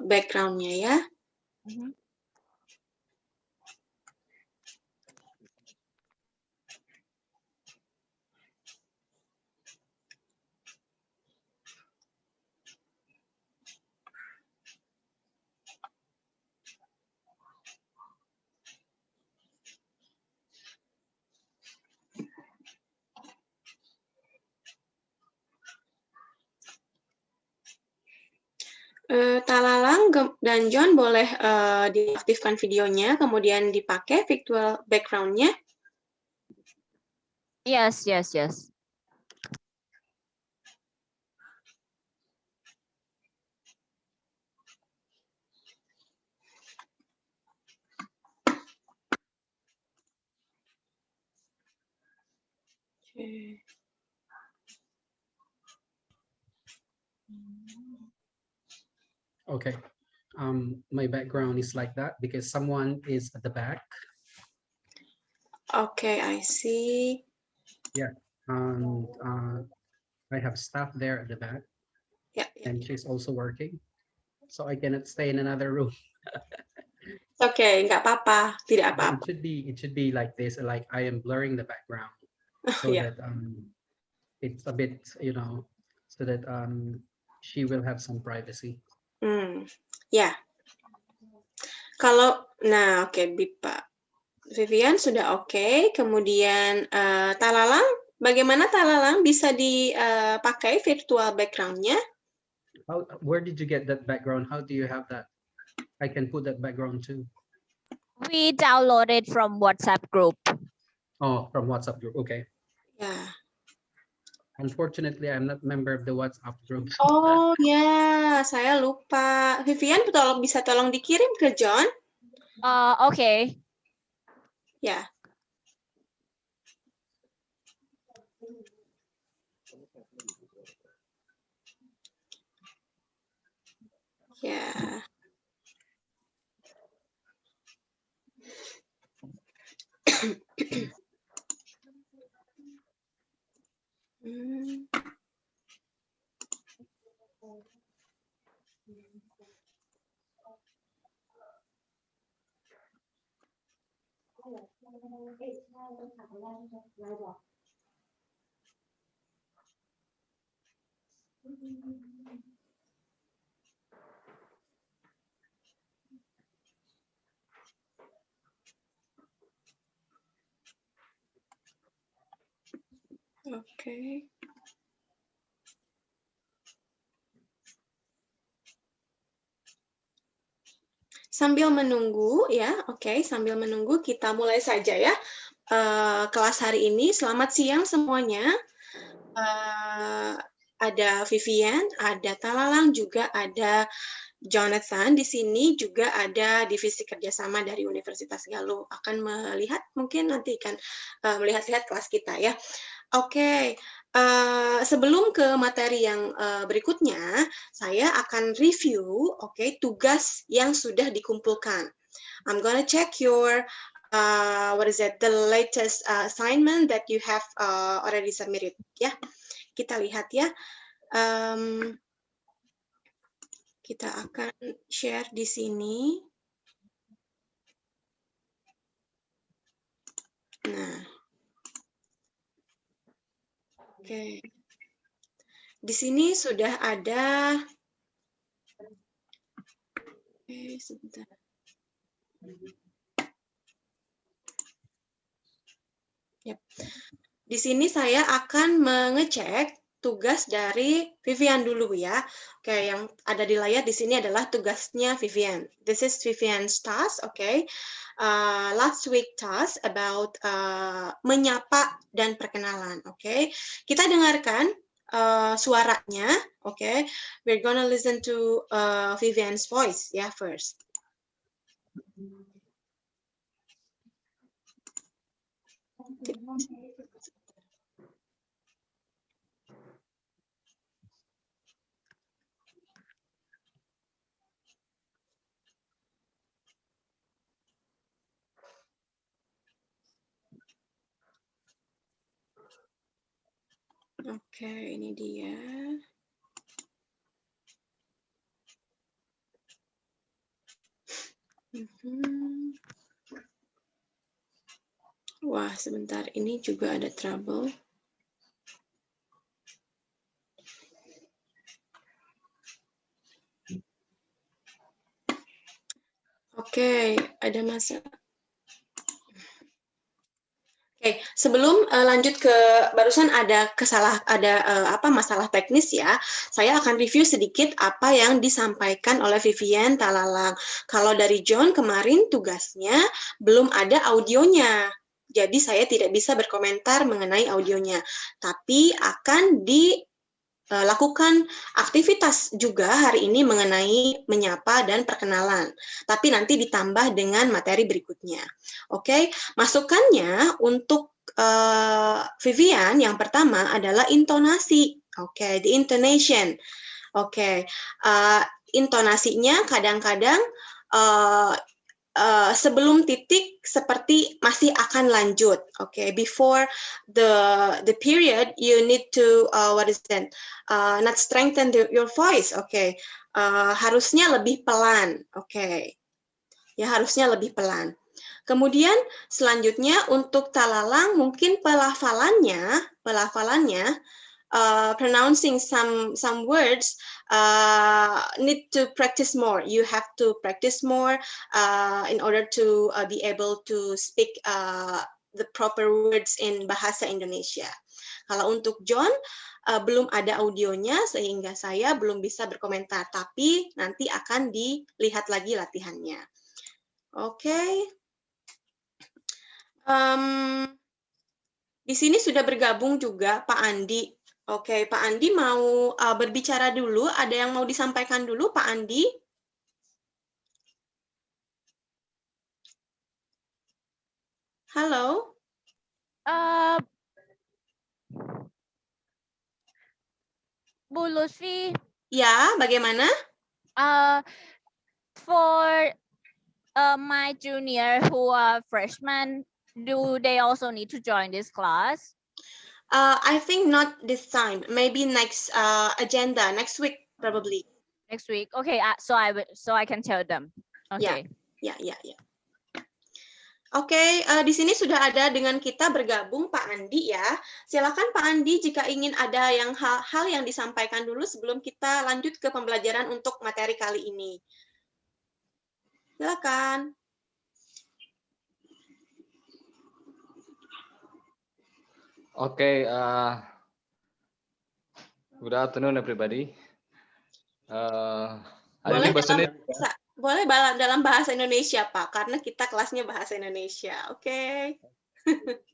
background-nya ya. Talalang dan John boleh diaktifkan videonya, kemudian dipakai virtual background-nya. Yes, yes, yes. Okay. Okay. My background is like that because someone is at the back. Okay, I see. Yeah. I have staff there at the back. Yeah, and she's also working. So I cannot stay in another room. Okay, nggak apa-apa, tidak apa-apa. It should be like this, like I am blurring the background so Yeah. that it's a bit, so that she will have some privacy. Ya. Kalau, nah oke, Bipa. Vivian sudah oke. Kemudian Talalang, bagaimana Talalang bisa dipakai virtual background-nya? Where did you get that background? How do you have that? I can put that background too. We downloaded from WhatsApp group. Oh, from WhatsApp group. Okay. Ya. Unfortunately, I'm not member of the WhatsApp group. Oh ya, saya lupa. Vivian, bisa tolong dikirim ke John? Okay. Ya. Ya. Oke. Sambil menunggu ya, oke, sambil menunggu kita mulai saja ya kelas hari ini. Selamat siang semuanya. Ada Vivian, ada Talalang, juga ada Jonathan. Di sini juga ada divisi kerjasama dari Universitas Galuh. Akan melihat, mungkin nanti akan melihat-lihat kelas kita ya. Oke, sebelum ke materi yang berikutnya, saya akan review, tugas yang sudah dikumpulkan. I'm gonna check your the latest assignment that you have already submitted. Ya, kita lihat ya. Kita akan share di sini. Nah, oke. Di sini sudah ada. Sebentar. Yep. Di sini saya akan mengecek tugas dari Vivian dulu ya. Oke, yang ada di layar di sini adalah tugasnya Vivian. This is Vivian's task, okay. Last week task about menyapa dan perkenalan, okay. Kita dengarkan suaranya, okay. We're gonna listen to Vivian's voice, ya, first. Oke, ini dia. Wah, sebentar, ini juga ada trouble. Oke, ada masalah. Oke, sebelum lanjut ke barusan ada masalah teknis ya. Saya akan review sedikit apa yang disampaikan oleh Vivian Talalang. Kalau dari John kemarin tugasnya belum ada audionya. Jadi saya tidak bisa berkomentar mengenai audionya, tapi akan dilakukan aktivitas juga hari ini mengenai menyapa dan perkenalan. Tapi nanti ditambah dengan materi berikutnya. Oke, masukannya untuk Vivian yang pertama adalah intonasi. Oke, the intonation. Oke, intonasinya kadang-kadang sebelum titik seperti masih akan lanjut. Okay, before the period you need to not strengthen your voice. Okay, harusnya lebih pelan. Okay, ya harusnya lebih pelan. Kemudian selanjutnya untuk Talalang mungkin pelafalannya pronouncing some words need to practice more. You have to practice more in order to be able to speak the proper words in bahasa Indonesia. Kalau untuk John belum ada audionya sehingga saya belum bisa berkomentar, tapi nanti akan dilihat lagi latihannya. Oke. Di sini sudah bergabung juga Pak Andi. Oke, Pak Andi mau berbicara dulu. Ada yang mau disampaikan dulu, Pak Andi? Halo? Bu Lutfi. Ya, bagaimana? For my junior who are freshmen, do they also need to join this class? I think not this time. Maybe next agenda, next week probably. Next week. Okay, so I can tell them. Okay. Ya. Oke, di sini sudah ada dengan kita bergabung Pak Andi ya. Silakan Pak Andi jika ingin ada hal yang disampaikan dulu sebelum kita lanjut ke pembelajaran untuk materi kali ini. Silakan. Okay, good afternoon everybody. Boleh dalam bahasa Indonesia Pak, karena kita kelasnya bahasa Indonesia. Oke.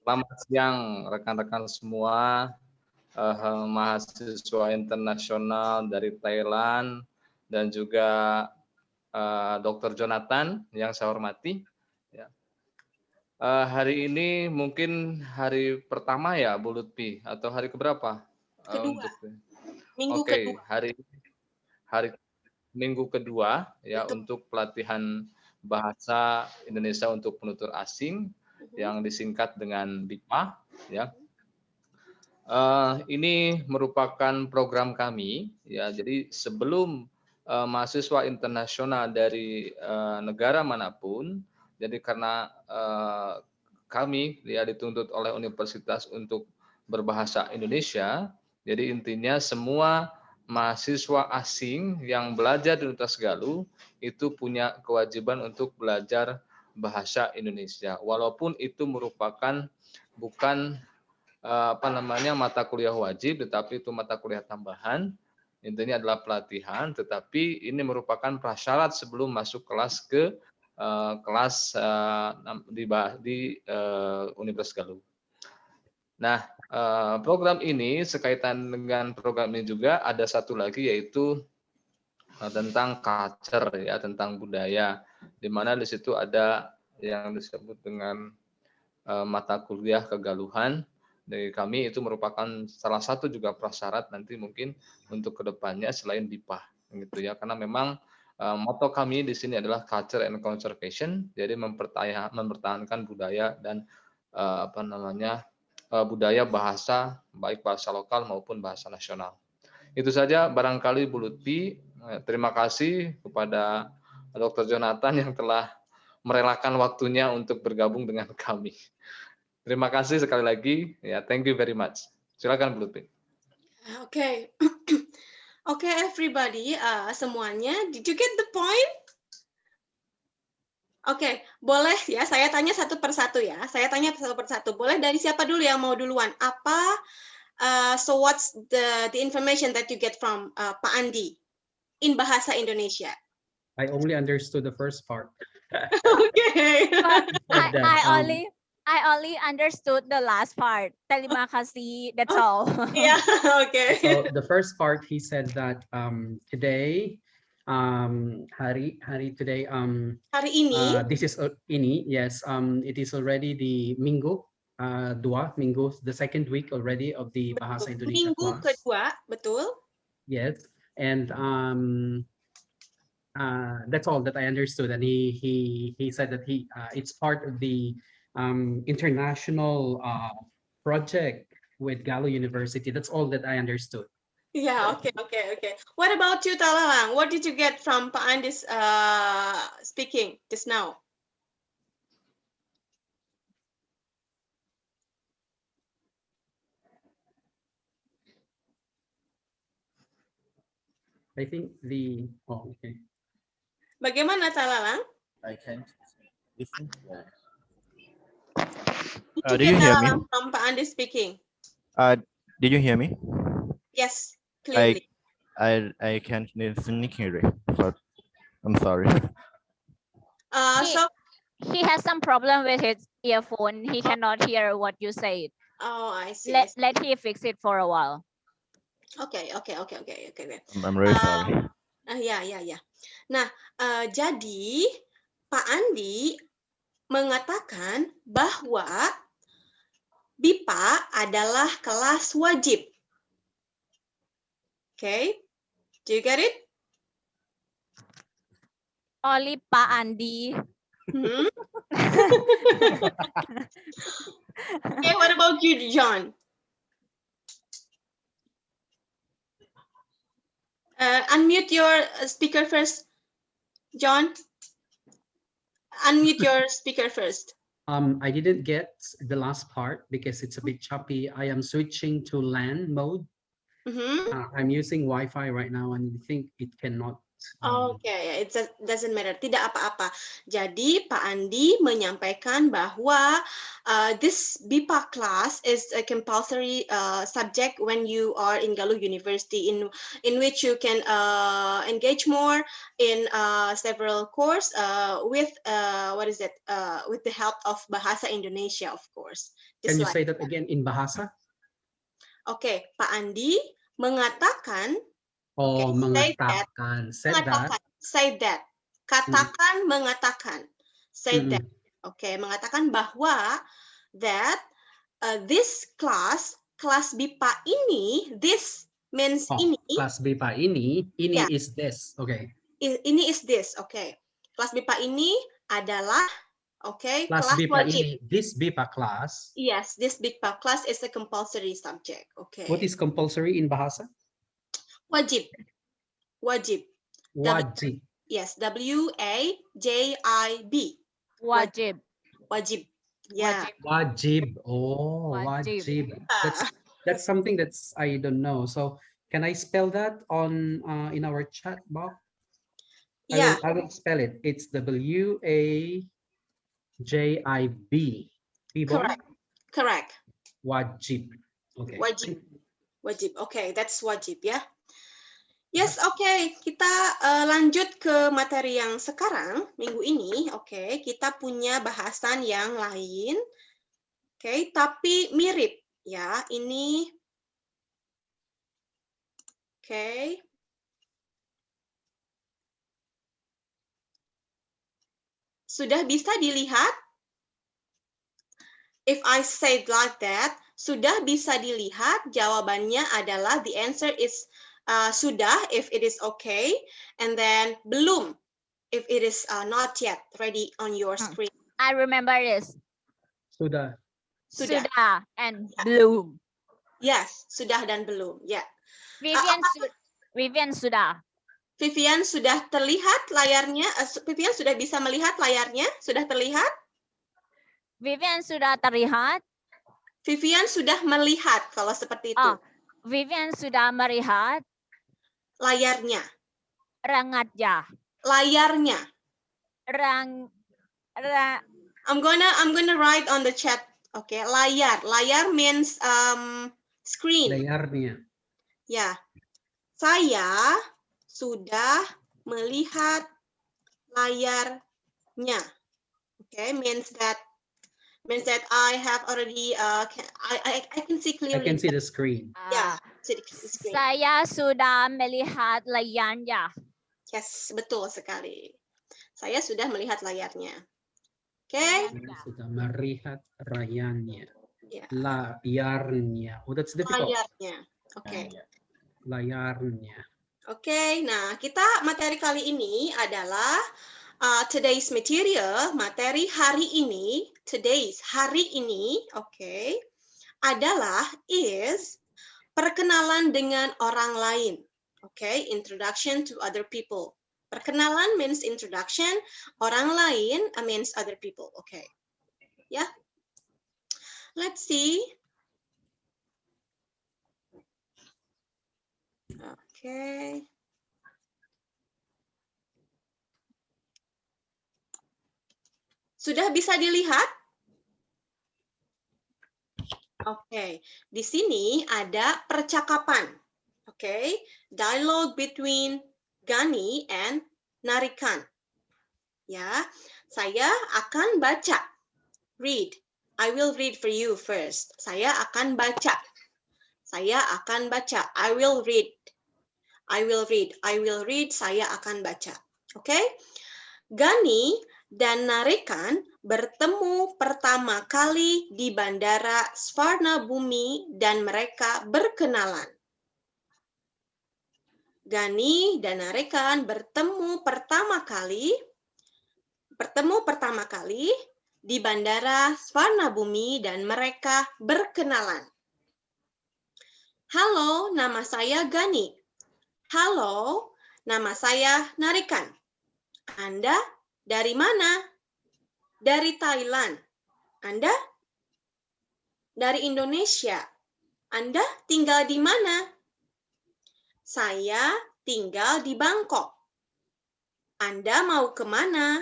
Selamat siang rekan-rekan semua, mahasiswa internasional dari Thailand dan juga Dr. Jonathan yang saya hormati. Ya. Hari ini mungkin hari pertama ya Bu Lutfi atau hari keberapa? Kedua. Minggu kedua. Hari minggu kedua ya. Betul. Untuk pelatihan bahasa Indonesia untuk penutur asing yang disingkat dengan BIPA ya. Ini merupakan program kami ya. Jadi sebelum mahasiswa internasional dari negara manapun, jadi karena kami ya dituntut oleh universitas untuk berbahasa Indonesia, jadi intinya semua mahasiswa asing yang belajar di Universitas Galuh itu punya kewajiban untuk belajar bahasa Indonesia, walaupun itu merupakan bukan mata kuliah wajib, tetapi itu mata kuliah tambahan. Intinya adalah pelatihan, tetapi ini merupakan prasyarat sebelum masuk kelas di Universitas Galuh. Nah, program ini sekaitan dengan program ini juga ada satu lagi yaitu tentang culture ya, tentang budaya, di mana di situ ada yang disebut dengan mata kuliah kegaluhan. Dari kami itu merupakan salah satu juga prasyarat nanti mungkin untuk kedepannya selain BIPA gitu ya, karena memang moto kami di sini adalah culture and conservation, jadi mempertahankan budaya dan budaya bahasa, baik bahasa lokal maupun bahasa nasional. Itu saja barangkali Bu Lutfi. Terima kasih kepada Dr. Jonathan yang telah merelakan waktunya untuk bergabung dengan kami. Terima kasih sekali lagi. Ya, thank you very much. Silakan Bu Lutfi. Okay. Okay, everybody, semuanya, did you get the point? Oke, boleh ya, saya tanya satu persatu ya. Saya tanya satu persatu. Boleh dari siapa dulu yang mau duluan? So what's the information that you get from Pak Andi in bahasa Indonesia? I only understood the first part. Okay. But Said that, I only understood the last part. Terima kasih. That's all. Yeah, okay. So the first part, he said that today, hari today, Hari ini, this is ini, yes, it is already the minggu, the second week already of the Bahasa Indonesia minggu class. kedua, betul? Yes, and that's all that I understood. And he said that it's part of the international project with Gallo University. That's all that I understood. Yeah, okay. What about you, Talalang? What did you get from Pak Andi's speaking just now? I think okay. Bagaimana, Talalang? I can't listen. Did you hear me? From Pak Andi speaking? Did you hear me? Yes, clearly. I can't listen clearly. So I'm sorry. So, He has some problem with his earphone. He cannot hear what you say. oh, I see. Let he fix it for a while. Okay. I'm really sorry. Ya. Nah, jadi Pak Andi mengatakan bahwa BIPA adalah kelas wajib. Okay, do you get it? Only Pak Andi. Hmm? Okay, what about you, John? Unmute your speaker first, John. Unmute your speaker first. I didn't get the last part because it's a bit choppy. I am switching to LAN mode. I'm using Wi-Fi right now and I think it cannot. Okay, it doesn't matter. Tidak apa-apa. Jadi Pak Andi menyampaikan bahwa this BIPA class is a compulsory subject when you are in Gallo University, in which you can engage more in several course with with the help of Bahasa Indonesia, of course. Can you say that again in Bahasa? Okay, Pak Andi mengatakan. Mengatakan. Say that. Katakan, mengatakan. Say that. Okay, mengatakan bahwa that this class, kelas BIPA ini, this means ini. Kelas BIPA ini Yeah. is this. Okay. Ini is this. Okay. Kelas BIPA ini adalah kelas BIPA wajib. ini, this BIPA class. Yes, this BIPA class is a compulsory subject. Okay. What is compulsory in Bahasa? Wajib. Yes, WAJIB. Wajib. Yeah. Wajib. Oh, wajib. That's something that's I don't know. So can I spell that on in our chat box? Yeah. I will spell it. It's WAJIB. Correct. Wajib. Okay. Wajib. Okay, that's wajib ya. Yes, okay. Kita lanjut ke materi yang sekarang, minggu ini. Okay, kita punya bahasan yang lain. Okay, tapi mirip ya. Ini okay. Sudah bisa dilihat? If I say it like that, sudah bisa dilihat, jawabannya adalah the answer is sudah if it is okay, and then belum if it is not yet ready on your screen. I remember this. Sudah. And belum. Yes, sudah dan belum. Yeah. Vivian sudah. Vivian sudah terlihat layarnya? Vivian sudah bisa melihat layarnya? Sudah terlihat? Vivian sudah terlihat? Vivian sudah melihat kalau seperti itu. Oh, Vivian sudah melihat Layarnya. rangatnya. Layarnya. I'm gonna write on the chat. Okay, layar. Layar means screen. Layarnya. Ya. Saya sudah melihat layarnya. Okay, means that I have already I can see clearly. I can see the screen. Yeah, see the screen. Saya sudah melihat layarnya. Yes, betul sekali. Saya sudah melihat layarnya. Oke. Saya sudah melihat layarnya. Yeah. Layarnya. Oh, that's difficult. Layarnya. Oke. Layarnya. Oke, nah materi kali ini adalah today's material, materi hari ini, hari ini, oke, adalah perkenalan dengan orang lain. Oke, introduction to other people. Perkenalan means introduction, orang lain means other people. Oke. Ya. Let's see. Oke. Sudah bisa dilihat? Oke, di sini ada percakapan. Oke, dialogue between Gani and Narikan. Ya, saya akan baca. Read. I will read for you first. Saya akan baca. Saya akan baca. I will read. I will read. I will read. Saya akan baca. Oke? Gani dan Narikan bertemu pertama kali di Bandara Swarnabhumi dan mereka berkenalan. Gani dan Narikan bertemu pertama kali di Bandara Swarnabhumi dan mereka berkenalan. Halo, nama saya Gani. Halo, nama saya Narikan. Anda dari mana? Dari Thailand. Anda? Dari Indonesia. Anda tinggal di mana? Saya tinggal di Bangkok. Anda mau ke mana?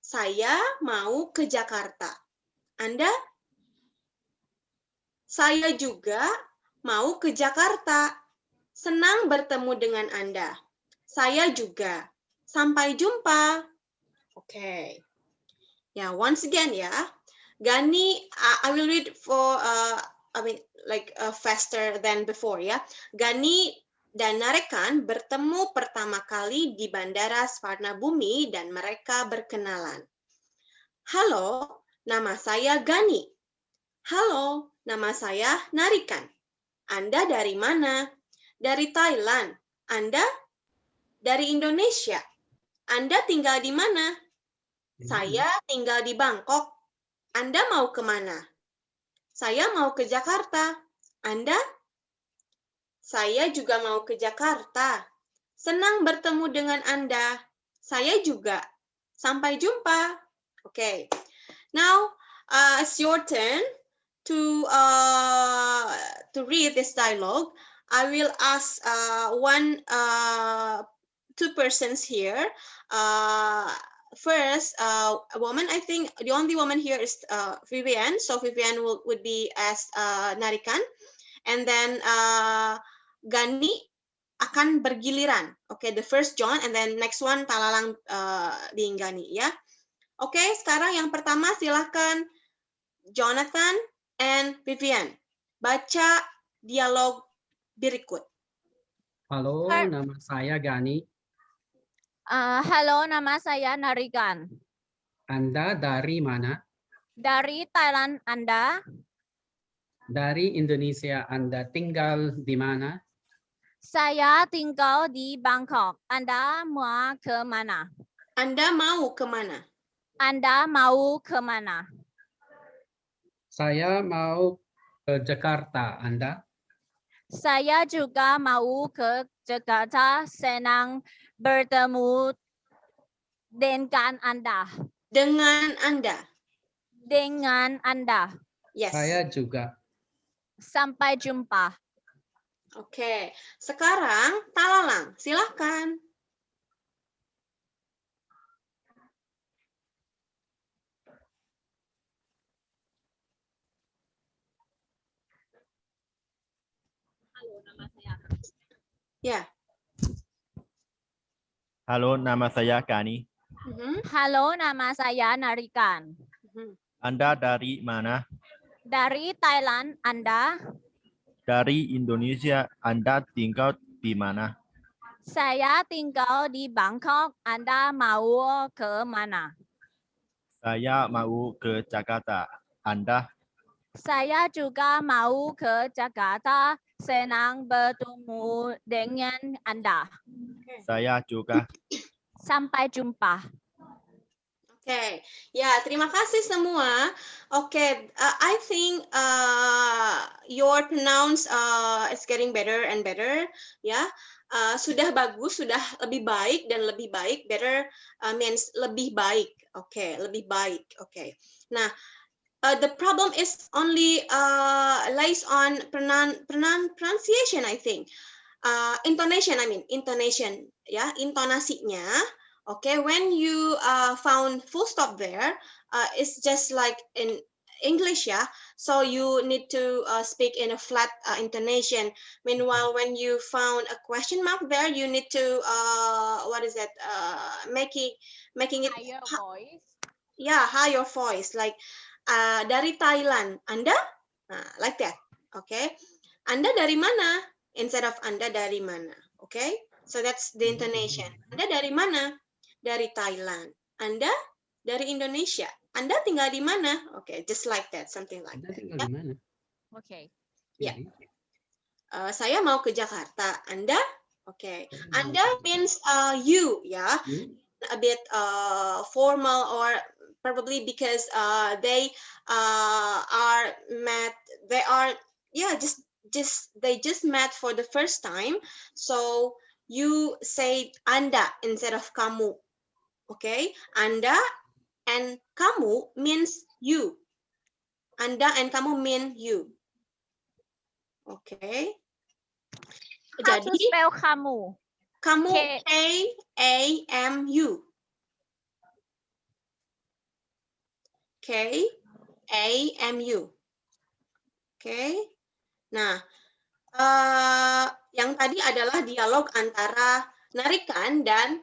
Saya mau ke Jakarta. Anda? Saya juga mau ke Jakarta. Senang bertemu dengan Anda. Saya juga. Sampai jumpa. Okay. Yeah, once again, Gani, I will read for, faster than before, Gani dan Narikan bertemu pertama kali di Bandara Swarnabhumi dan mereka berkenalan. Halo, nama saya Gani. Halo, nama saya Narikan. Anda dari mana? Dari Thailand. Anda? Dari Indonesia. Anda tinggal di mana? Saya tinggal di Bangkok. Anda mau ke mana? Saya mau ke Jakarta. Anda? Saya juga mau ke Jakarta. Senang bertemu dengan Anda. Saya juga. Sampai jumpa. Okay. Now, it's your turn to read this dialogue. I will ask two persons here. First, a woman. I think the only woman here is Vivian. So Vivian would be as Narikan, and then Gani akan bergiliran. Okay, the first John, and then next one Talalang Dinggani. Ya. Okay, sekarang yang pertama silahkan Jonathan and Vivian baca dialog berikut. Halo, nama saya Gani. Halo, nama saya Narikan. Anda dari mana? Dari Thailand. Anda? Dari Indonesia. Anda tinggal di mana? Saya tinggal di Bangkok. Anda mau ke mana? Anda mau ke mana? Anda mau ke mana? Saya mau ke Jakarta. Anda? Saya juga mau ke Jakarta, senang bertemu dengan Anda. Dengan Anda. Dengan Anda. Yes. Saya juga. Sampai jumpa. Oke, sekarang Talalang, silahkan. Halo, nama saya. Ya. Halo, nama saya Gani. Halo, nama saya Narikan. Anda dari mana? Dari Thailand, Anda? Dari Indonesia. Anda tinggal di mana? Saya tinggal di Bangkok. Anda mau ke mana? Saya mau ke Jakarta. Anda? Saya juga mau ke Jakarta. Senang bertemu dengan Anda. Saya juga. Sampai jumpa. Oke, ya terima kasih semua. Oke, I think your pronounce is getting better and better. Ya, sudah bagus, sudah lebih baik dan lebih baik. Better means lebih baik. Oke, lebih baik. Oke. Nah, the problem is only lies on pronunciation, I think. Intonation, I mean intonation. Ya, intonasinya. Okay, when you found full stop there, it's just like in English, yeah. So you need to speak in a flat intonation. Meanwhile, when you found a question mark there, you need to what is that? Making it Higher voice. yeah, higher voice. Like dari Thailand, Anda, like that. Okay, Anda dari mana? Instead of Anda dari mana. Okay, so that's the intonation. Anda dari mana? Dari Thailand. Anda dari Indonesia. Anda tinggal di mana? Okay, just like that, something like Anda that. tinggal di mana? Okay. Ya. Saya mau ke Jakarta. Anda? Okay. Anda means you, ya. A bit formal or probably because they are met. They are they just met for the first time. So you say Anda instead of kamu. Okay, Anda and kamu means you. Anda and kamu mean you. Okay. How to Jadi spell kamu? kamu K- K-A-M-U. K-A-M-U. Oke. Nah, yang tadi adalah dialog antara Narikan dan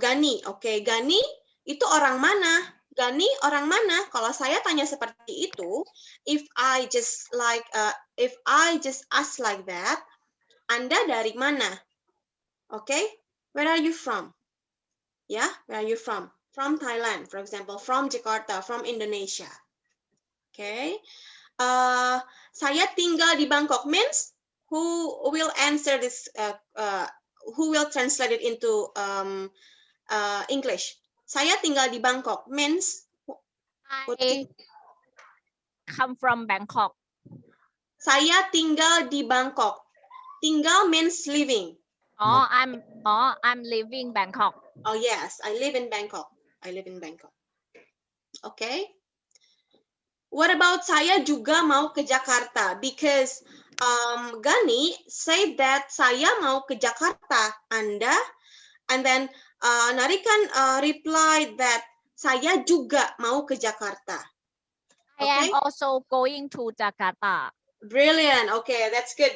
Gani. Oke, Gani itu orang mana? Gani orang mana? Kalau saya tanya seperti itu, if I just ask like that, Anda dari mana? Okay, where are you from? Yeah, where are you from? From Thailand, for example, from Jakarta, from Indonesia. Okay, saya tinggal di Bangkok means who will answer this? Who will translate it into English? Saya tinggal di Bangkok means I come from Bangkok. saya tinggal di Bangkok. Tinggal means living. I'm living Bangkok. Oh yes, I live in Bangkok. I live in Bangkok. Okay. What about saya juga mau ke Jakarta? Because Gani said that saya mau ke Jakarta. Anda? And then Narikan replied that saya juga mau ke Jakarta. I am also going to Jakarta. Brilliant. Okay, that's good.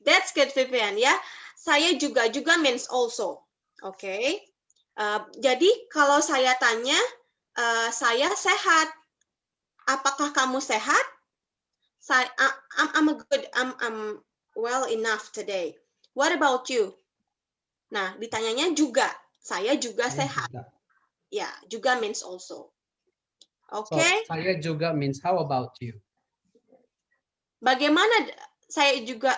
That's good, Vivian. Ya, saya juga means also. Okay. Jadi kalau saya tanya, saya sehat. Apakah kamu sehat? I'm well enough today. What about you? Nah, ditanyanya juga. Saya juga sehat. Ya, juga means also. Okay. So, saya juga means how about you? Bagaimana saya juga?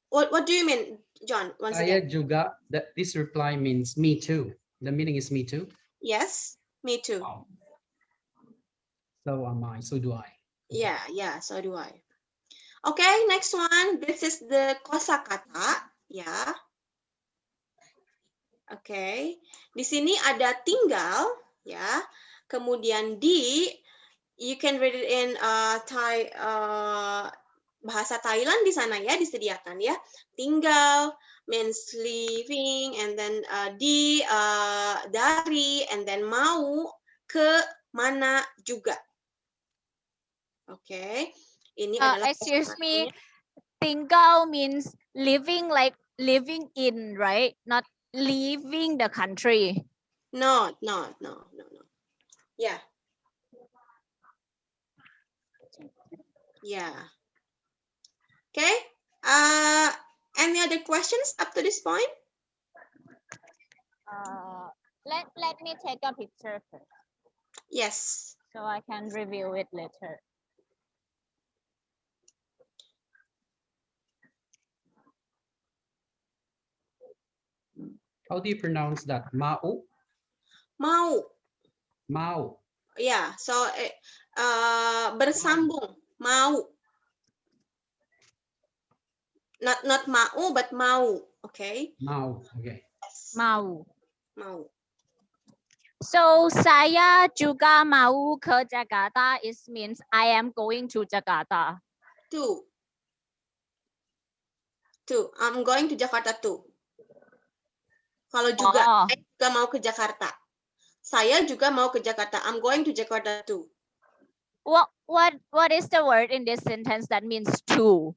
What do you mean, John? Once Saya again. juga. That this reply means me too. The meaning is me too. Yes, me too. Oh. So am I. So do I. Yeah, so do I. Okay, next one. This is the kosakata, ya. Oke, di sini ada tinggal, ya. Kemudian di, you can read it in Thai, bahasa Thailand di sana ya, disediakan ya. Tinggal means living, and then di, dari, and then mau, ke mana juga. Oke, ini adalah excuse me, tinggal means living, like living in, right? Not leaving the country. No. Yeah. Yeah. Okay. Any other questions up to this point? Let me take a picture first, Yes. so I can review it later. How do you pronounce that? Mau? Mau. Mau. Yeah. So bersambung. Mau. Not mau, but mau. Okay. Mau. Okay. Yes. Mau. Mau. So saya juga mau ke Jakarta. It means I am going to Jakarta. Two. I'm going to Jakarta too. Kalau juga, saya juga mau ke Jakarta. Saya juga mau ke Jakarta. I'm going to Jakarta too. What is the word in this sentence that means to?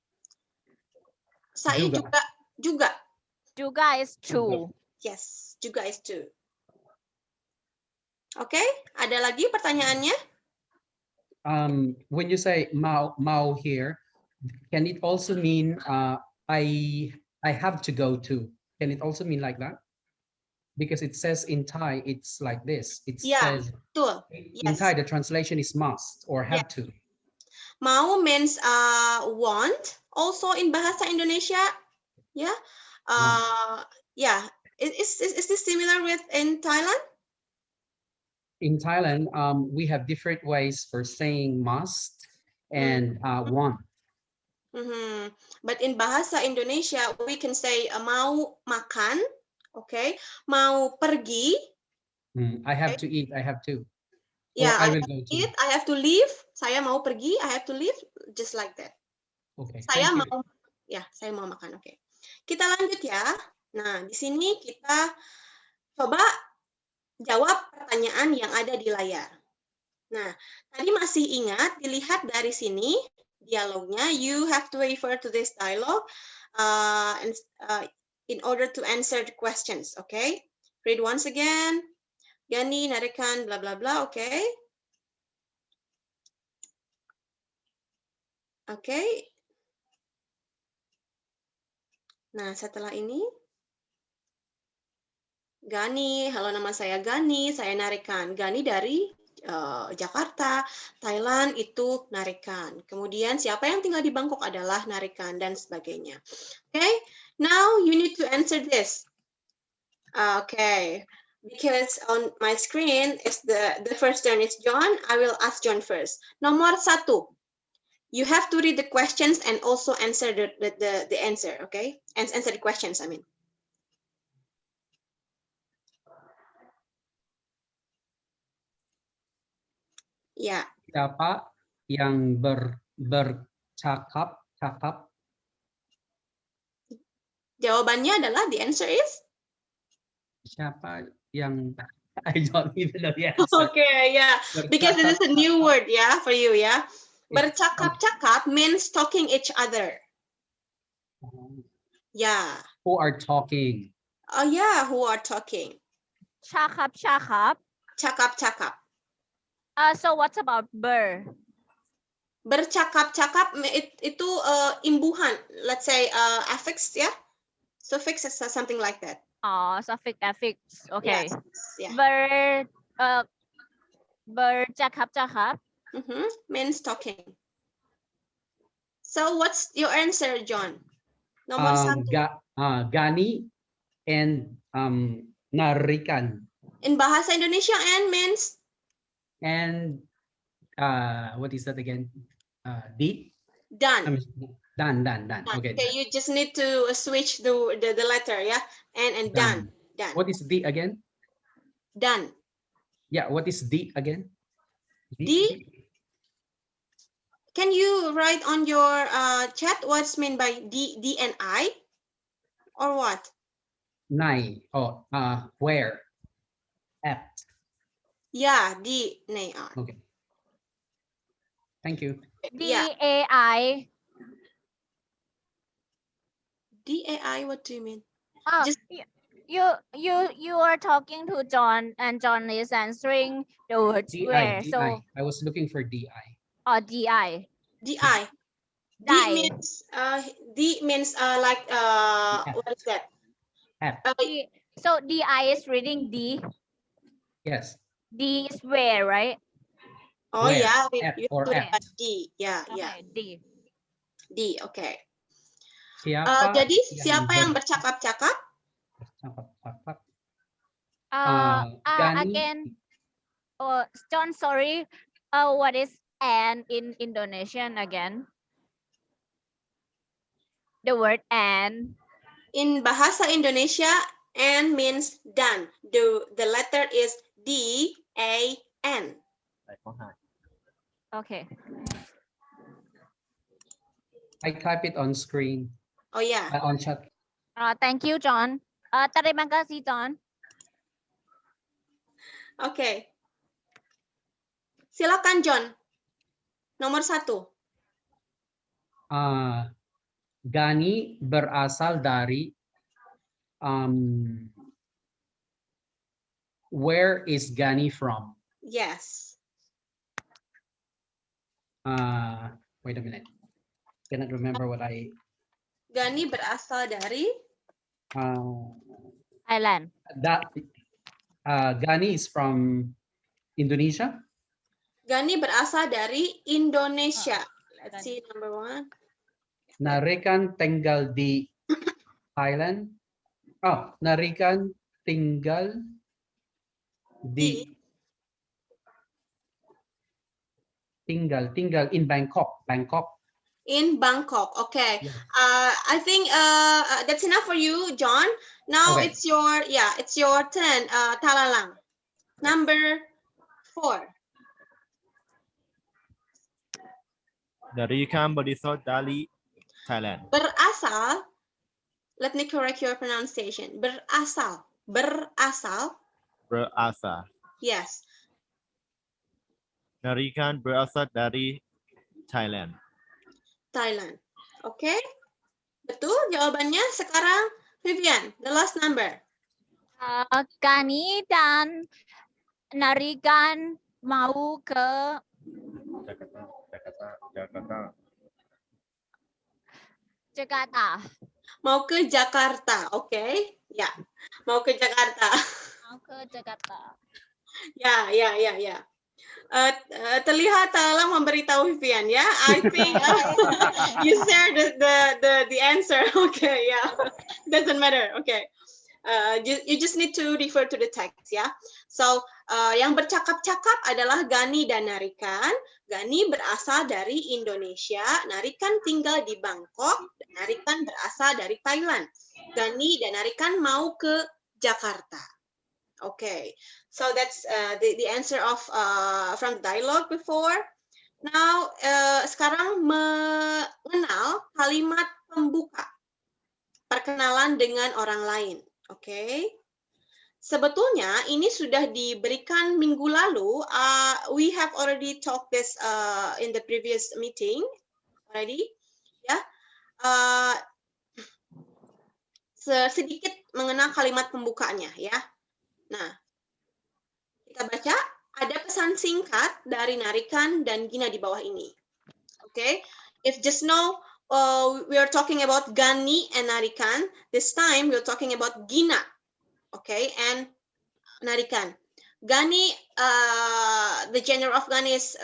Saya juga. Juga is to. Yes, juga is to. Oke, ada lagi pertanyaannya? When you say mau here, can it also mean I have to go to? Can it also mean like that? Because it says in Thai, it's like this. It says betul. In Thai, the translation is must or have to. Mau means want. Also in bahasa Indonesia, yeah. Yeah. Is this similar with in Thailand? In Thailand, we have different ways for saying must and want. But in bahasa Indonesia, we can say mau makan, okay, mau pergi. I have to eat. I have to. Yeah, I have will go to eat. I have to leave. Saya mau pergi. I have to leave. Just like that. Okay. Saya mau, ya, saya mau makan. Oke. Kita lanjut ya. Nah, di sini kita coba jawab pertanyaan yang ada di layar. Nah, tadi masih ingat, dilihat dari sini dialognya. You have to refer to this dialogue in order to answer the questions. Okay? Read once again. Gani, Narikan, blah blah blah. Okay? Okay. Nah, setelah ini, Gani, halo nama saya Gani, saya Narikan. Gani dari Jakarta, Thailand itu Narikan. Kemudian siapa yang tinggal di Bangkok adalah Narikan dan sebagainya. Okay, now you need to answer this. Okay, because on my screen is the first turn is John. I will ask John first. Nomor 1. You have to read the questions and also answer the answer, okay? And answer the questions, I mean. Ya. Siapa yang bercakap? Jawabannya adalah the answer is? Siapa yang I don't even know the answer. Okay, yeah. Because this is a new word, yeah, for you, yeah. Bercakap-cakap means talking each other. Yeah. Who are talking? Oh yeah, who are talking? Cakap-cakap. Cakap-cakap. So what about ber? Bercakap-cakap itu imbuhan. Let's say affix, yeah. Suffix is something like that. Suffix, affix. Okay. Yes, yeah. Bercakap-cakap. Means talking. So what's your answer, John? Nomor 1. Gani and Narikan. In bahasa Indonesia, and means? And what is that again? Di? Done. Done. Done. Okay. Okay, you just need to switch the letter, yeah, and done. Done. What is the again? Done. Yeah, what is the again? D. Can you write on your chat what's meant by D and I, or what? Nai. Oh, where? At. Yeah, D. Nay. Okay. Thank you. Yeah. DAI. DAI. What do you mean? Oh, Just you are talking to John, and John is answering the word where. So I was looking for DI. DI. DI. Die. D means like what is that? At. So DI is reading D. Yes. D is where, right? Oh Where? yeah, At you or put at. D. Yeah, Okay, yeah. D. D. Okay. Siapa Jadi siapa yang bercakap-cakap? Bercakap-cakap. Again. Oh, John, sorry. What is and in Indonesian again? The word and. In bahasa Indonesia, and means done. The letter is D-A-N. Okay. I type it on screen. Oh yeah. On chat. Thank you, John. Terima kasih, John. Oke. Silakan, John. Nomor 1. Gani berasal dari where is Gani from? Yes. Wait a minute. Cannot remember what I. Gani berasal dari Thailand. Gani is from Indonesia. Gani berasal dari Indonesia. Let's see number 1. Narikan tinggal di Thailand. Oh, Narikan tinggal di tinggal in Bangkok. In Bangkok. Okay. Yeah. I think that's enough for you, John. Now Okay. it's your turn, Talalang. Number 4. Narikan berisal dari Thailand. Berasal. Let me correct your pronunciation. Berasal. Berasal. Yes. Narikan berasal dari Thailand. Thailand. Oke. Betul jawabannya. Sekarang Vivian, the last number. Gani dan Narikan mau ke Jakarta. Mau ke Jakarta. Oke. Ya. Mau ke Jakarta. Mau ke Jakarta. Ya. Terlihat Talalang memberitahu Vivian ya. I think you share the answer. Okay, yeah. Doesn't matter. Okay. You just need to refer to the text ya. So yang bercakap-cakap adalah Gani dan Narikan. Gani berasal dari Indonesia, Narikan tinggal di Bangkok, dan Narikan berasal dari Thailand. Gani dan Narikan mau ke Jakarta. Okay, so that's the answer of from the dialogue before. Now sekarang mengenal kalimat pembuka, perkenalan dengan orang lain. Okay. Sebetulnya ini sudah diberikan minggu lalu. We have already talked this in the previous meeting already. Ya, sedikit mengenal kalimat pembukanya ya. Nah, kita baca ada pesan singkat dari Narikan dan Gina di bawah ini. Okay, if just now we are talking about Gani and Narikan, this time we are talking about Gina. Okay, and Narikan. Gani, the gender of Gani is,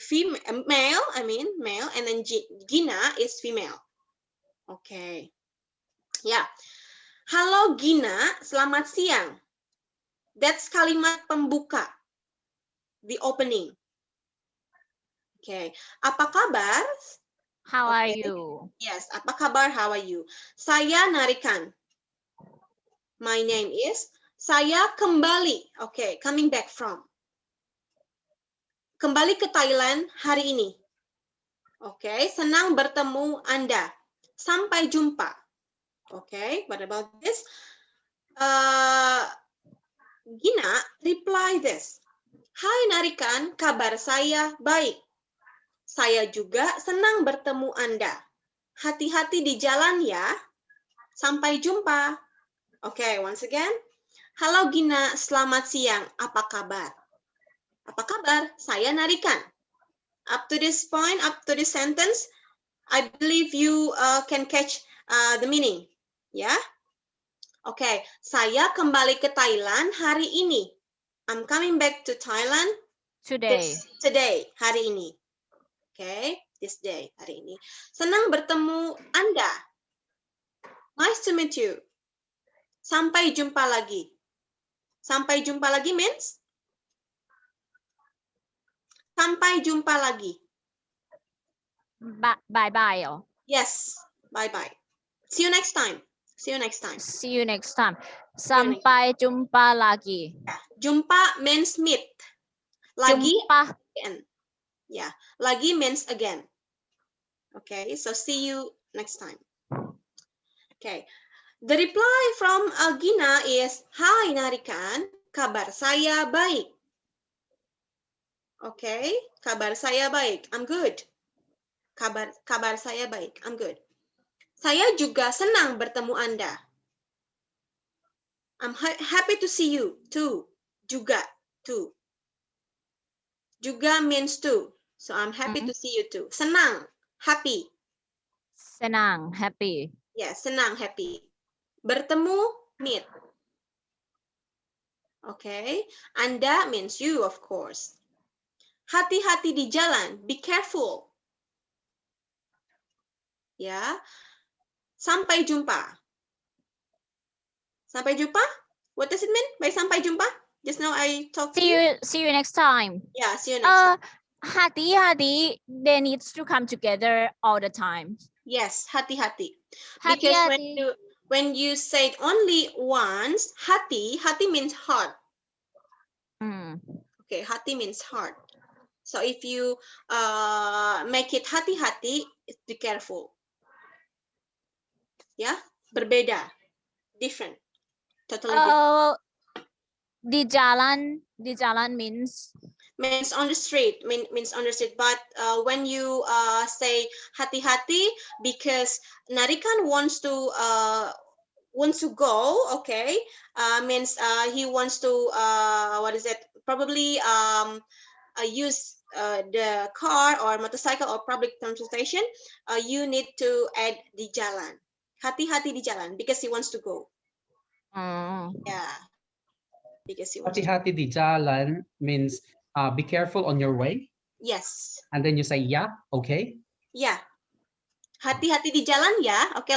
female. Male, and then Gina is female. Okay, ya. Yeah. Halo Gina, selamat siang. That's kalimat pembuka, the opening. Okay. Apa kabar? How are Okay. you? Yes. Apa kabar? How are you? Saya Narikan. My name is. Saya kembali. Okay. Coming back from. Kembali ke Thailand hari ini. Okay. Senang bertemu Anda. Sampai jumpa. Okay. What about this? Gina, reply this. Hai Narikan, kabar saya baik. Saya juga senang bertemu Anda. Hati-hati di jalan ya. Sampai jumpa. Okay, once again. Halo Gina, selamat siang. Apa kabar? Apa kabar? Saya Narikan. Up to this point, up to this sentence, I believe you can catch the meaning. Ya? Okay, saya kembali ke Thailand hari ini. I'm coming back to Thailand Today. today, hari ini. Okay, this day, hari ini. Senang bertemu Anda. Nice to meet you. Sampai jumpa lagi. Sampai jumpa lagi means? Sampai jumpa lagi. Bye-bye. Oh. Yes, bye-bye. See you next time. See you next time. See you next time. Sampai jumpa lagi. Jumpa means meet. Lagi Jumpa. again. Yeah, lagi means again. Okay, so see you next time. Okay, the reply from Gina is, Hai Narikan, kabar saya baik. Okay, kabar saya baik. I'm good. Kabar saya baik. I'm good. Saya juga senang bertemu Anda. I'm happy to see you too. Juga, too. Juga means too. So I'm happy to see you too. Senang, happy. Senang, happy. Yes, senang, happy. Bertemu, meet. Okay. Anda means you, of course. Hati-hati di jalan. Be careful. Ya. Sampai jumpa. Sampai jumpa? What does it mean by sampai jumpa? Just now I talked to you. See you next time. Yeah, see you next time. Hati-hati, they needs to come together all the time. Yes, hati-hati. Because Hati-hati. when you say it only once, hati means heart. Okay, hati means heart. So if you make it hati-hati, be careful. Ya, berbeda, different, totally different. Di jalan means On the street, means on the street. But when you say hati-hati, because Narikan wants to go, okay, means he wants to what is it? Probably use the car or motorcycle or public transportation. You need to add di jalan. Hati-hati di jalan because he wants to go. Yeah. Because he wants to. Hati-hati di jalan means be careful on your way. Yes. And then you say, yeah, okay. Yeah. Hati-hati di jalan, yeah. Okay,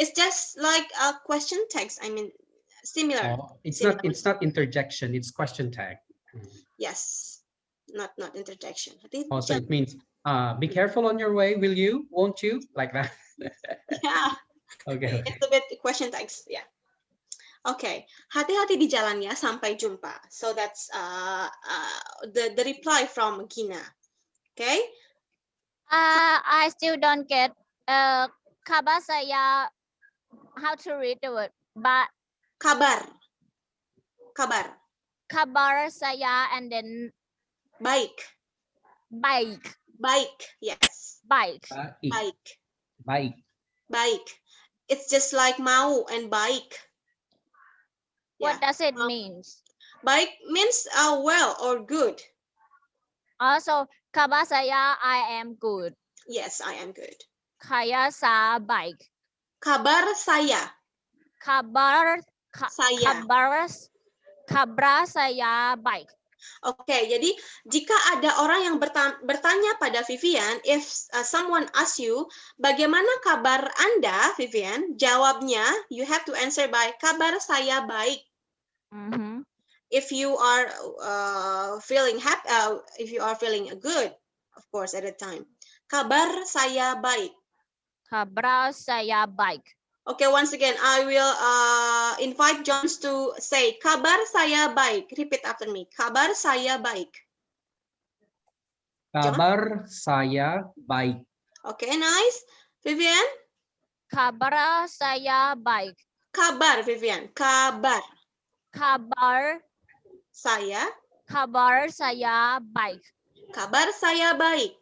it's just like a question text. I mean, similar. Oh, it's not interjection, it's question tag. Yes. Not interjection. Oh, so it means be careful on your way, will you? Won't you? Like that. Yeah. Okay. It's a bit question text, yeah. Okay, hati-hati di jalan ya, sampai jumpa. So that's the reply from Gina. Okay. I still don't get kabar saya, how to read the word, but Kabar saya and then baik, yes, baik. Baik. It's just like mau and baik. What does it mean? Baik means well or good. Also, kabar saya, I am good. Yes, I am good. Kaya sa baik. Kabar saya. Kabar saya baik. Oke, jadi jika ada orang yang bertanya pada Vivian, if someone asks you, bagaimana kabar Anda, Vivian? Jawabnya, you have to answer by kabar saya baik. If you are feeling happy, if you are feeling good, of course, at a time. Kabar saya baik. Kabar saya baik. Okay, once again, I will invite John to say, kabar saya baik. Repeat after me. Kabar saya baik. Kabar saya baik. Okay, nice. Vivian? Kabar saya baik. Kabar, Vivian. Kabar. Kabar Saya. kabar saya baik. Kabar saya baik.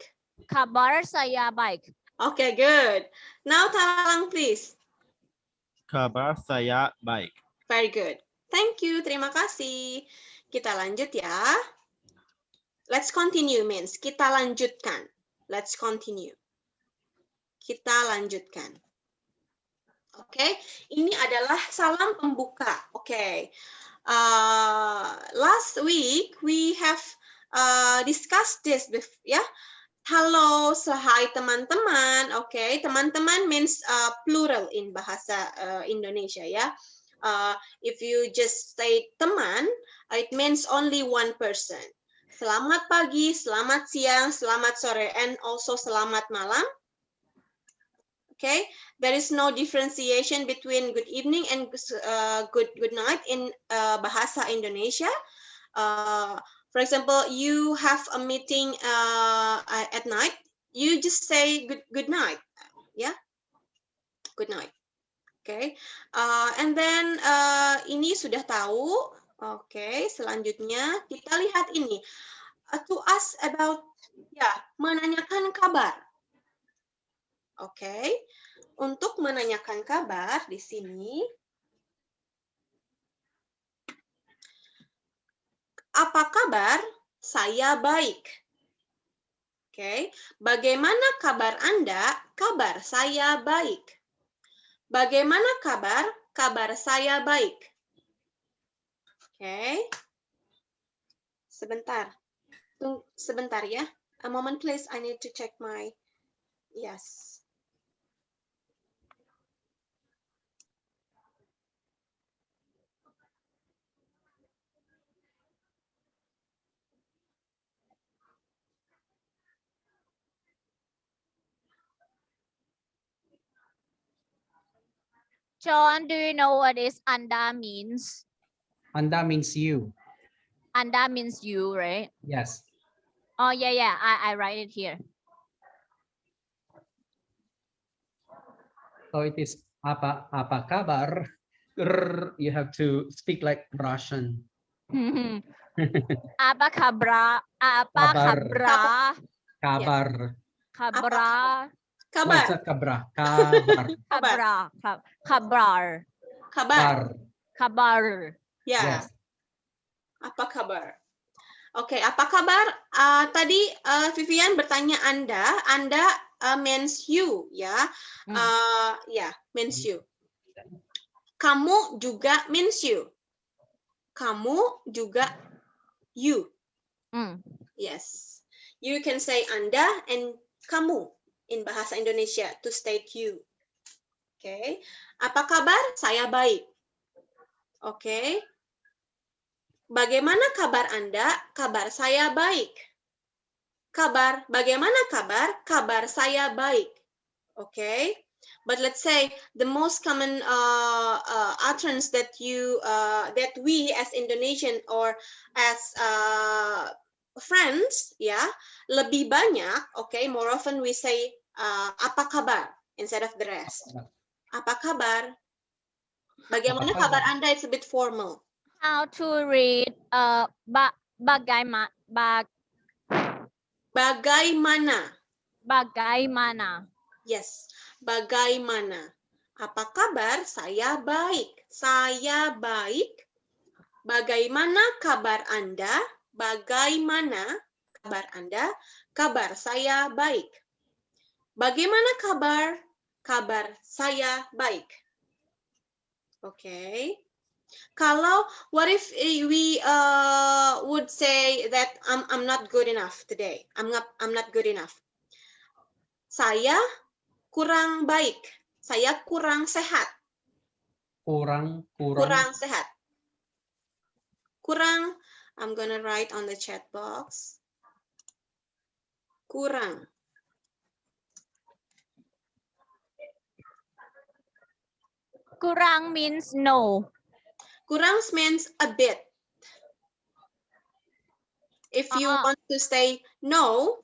Kabar saya baik. Okay, good. Now, Talalang, please. Kabar saya baik. Very good. Thank you. Terima kasih. Kita lanjut ya. Let's continue means kita lanjutkan. Let's continue. Kita lanjutkan. Oke, ini adalah salam pembuka. Oke. Last week we have discussed this ya. Halo, hai teman-teman. Oke, teman-teman means plural in bahasa Indonesia ya. If you just say teman, it means only one person. Selamat pagi, selamat siang, selamat sore, and also selamat malam. Okay, there is no differentiation between good evening and good night in bahasa Indonesia. For example, you have a meeting at night, you just say good night, yeah, good night. Okay, and then ini sudah tahu. Okay, selanjutnya kita lihat ini. To ask about, ya, menanyakan kabar. Oke, untuk menanyakan kabar di sini, apa kabar? Saya baik. Oke, bagaimana kabar Anda? Kabar saya baik. Bagaimana kabar? Kabar saya baik. Oke, sebentar. Sebentar ya. A moment please, I need to check my, yes. John, do you know what is Anda means? Anda means you. Anda means you, right? Yes. Oh, yeah. I write it here. So it is apa kabar? You have to speak like Russian. Apa kabar? Apa Kabar. kabar? Kabar. Kabar. No, it's not kabra. Kabar. Kabar. Kabar. Ya. Yes. Apa kabar? Oke, apa kabar? Tadi Vivian bertanya Anda means you, ya. Ya, means you. Kamu juga means you. Kamu juga you. Yes. You can say Anda and kamu in bahasa Indonesia to state you. Oke. Apa kabar? Saya baik. Oke. Bagaimana kabar Anda? Kabar saya baik. Bagaimana kabar? Kabar saya baik. Okay. But let's say the most common utterance that we as Indonesian or as friends, ya, lebih banyak. Okay, more often we say apa kabar instead of the rest. Apa kabar? Bagaimana kabar Anda? It's a bit formal. How to read bagaimana? Yes, bagaimana? Apa kabar? Saya baik. Saya baik. Bagaimana kabar Anda? Bagaimana kabar Anda? Kabar saya baik. Bagaimana kabar? Kabar saya baik. Okay. Kalau, what if we would say that I'm not good enough today? I'm not good enough. Saya kurang baik. Saya kurang sehat. Kurang sehat. Kurang, I'm gonna write on the chat box. Kurang. Kurang means no. Kurang means a bit. If you want to say no,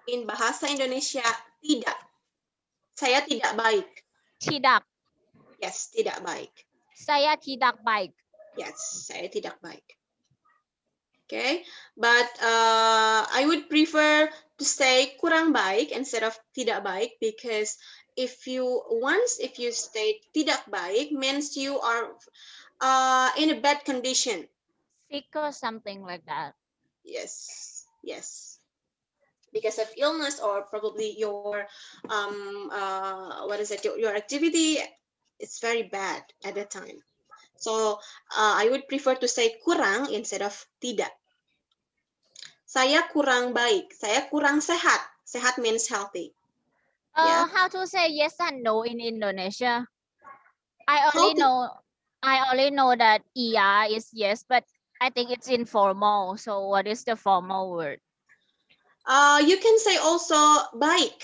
in bahasa Indonesia, tidak. Saya tidak baik. Tidak. Yes, tidak baik. Saya tidak baik. Yes, saya tidak baik. Okay, but I would prefer to say kurang baik instead of tidak baik, because if you say tidak baik means you are in a bad condition. Sick or something like that. Yes, yes. Because of illness or probably your your activity, it's very bad at that time. So I would prefer to say kurang instead of tidak. Saya kurang baik. Saya kurang sehat. Sehat means healthy. Yeah. How to say yes and no in Indonesia? I only know that iya is yes, but I think it's informal. So what is the formal word? You can say also baik.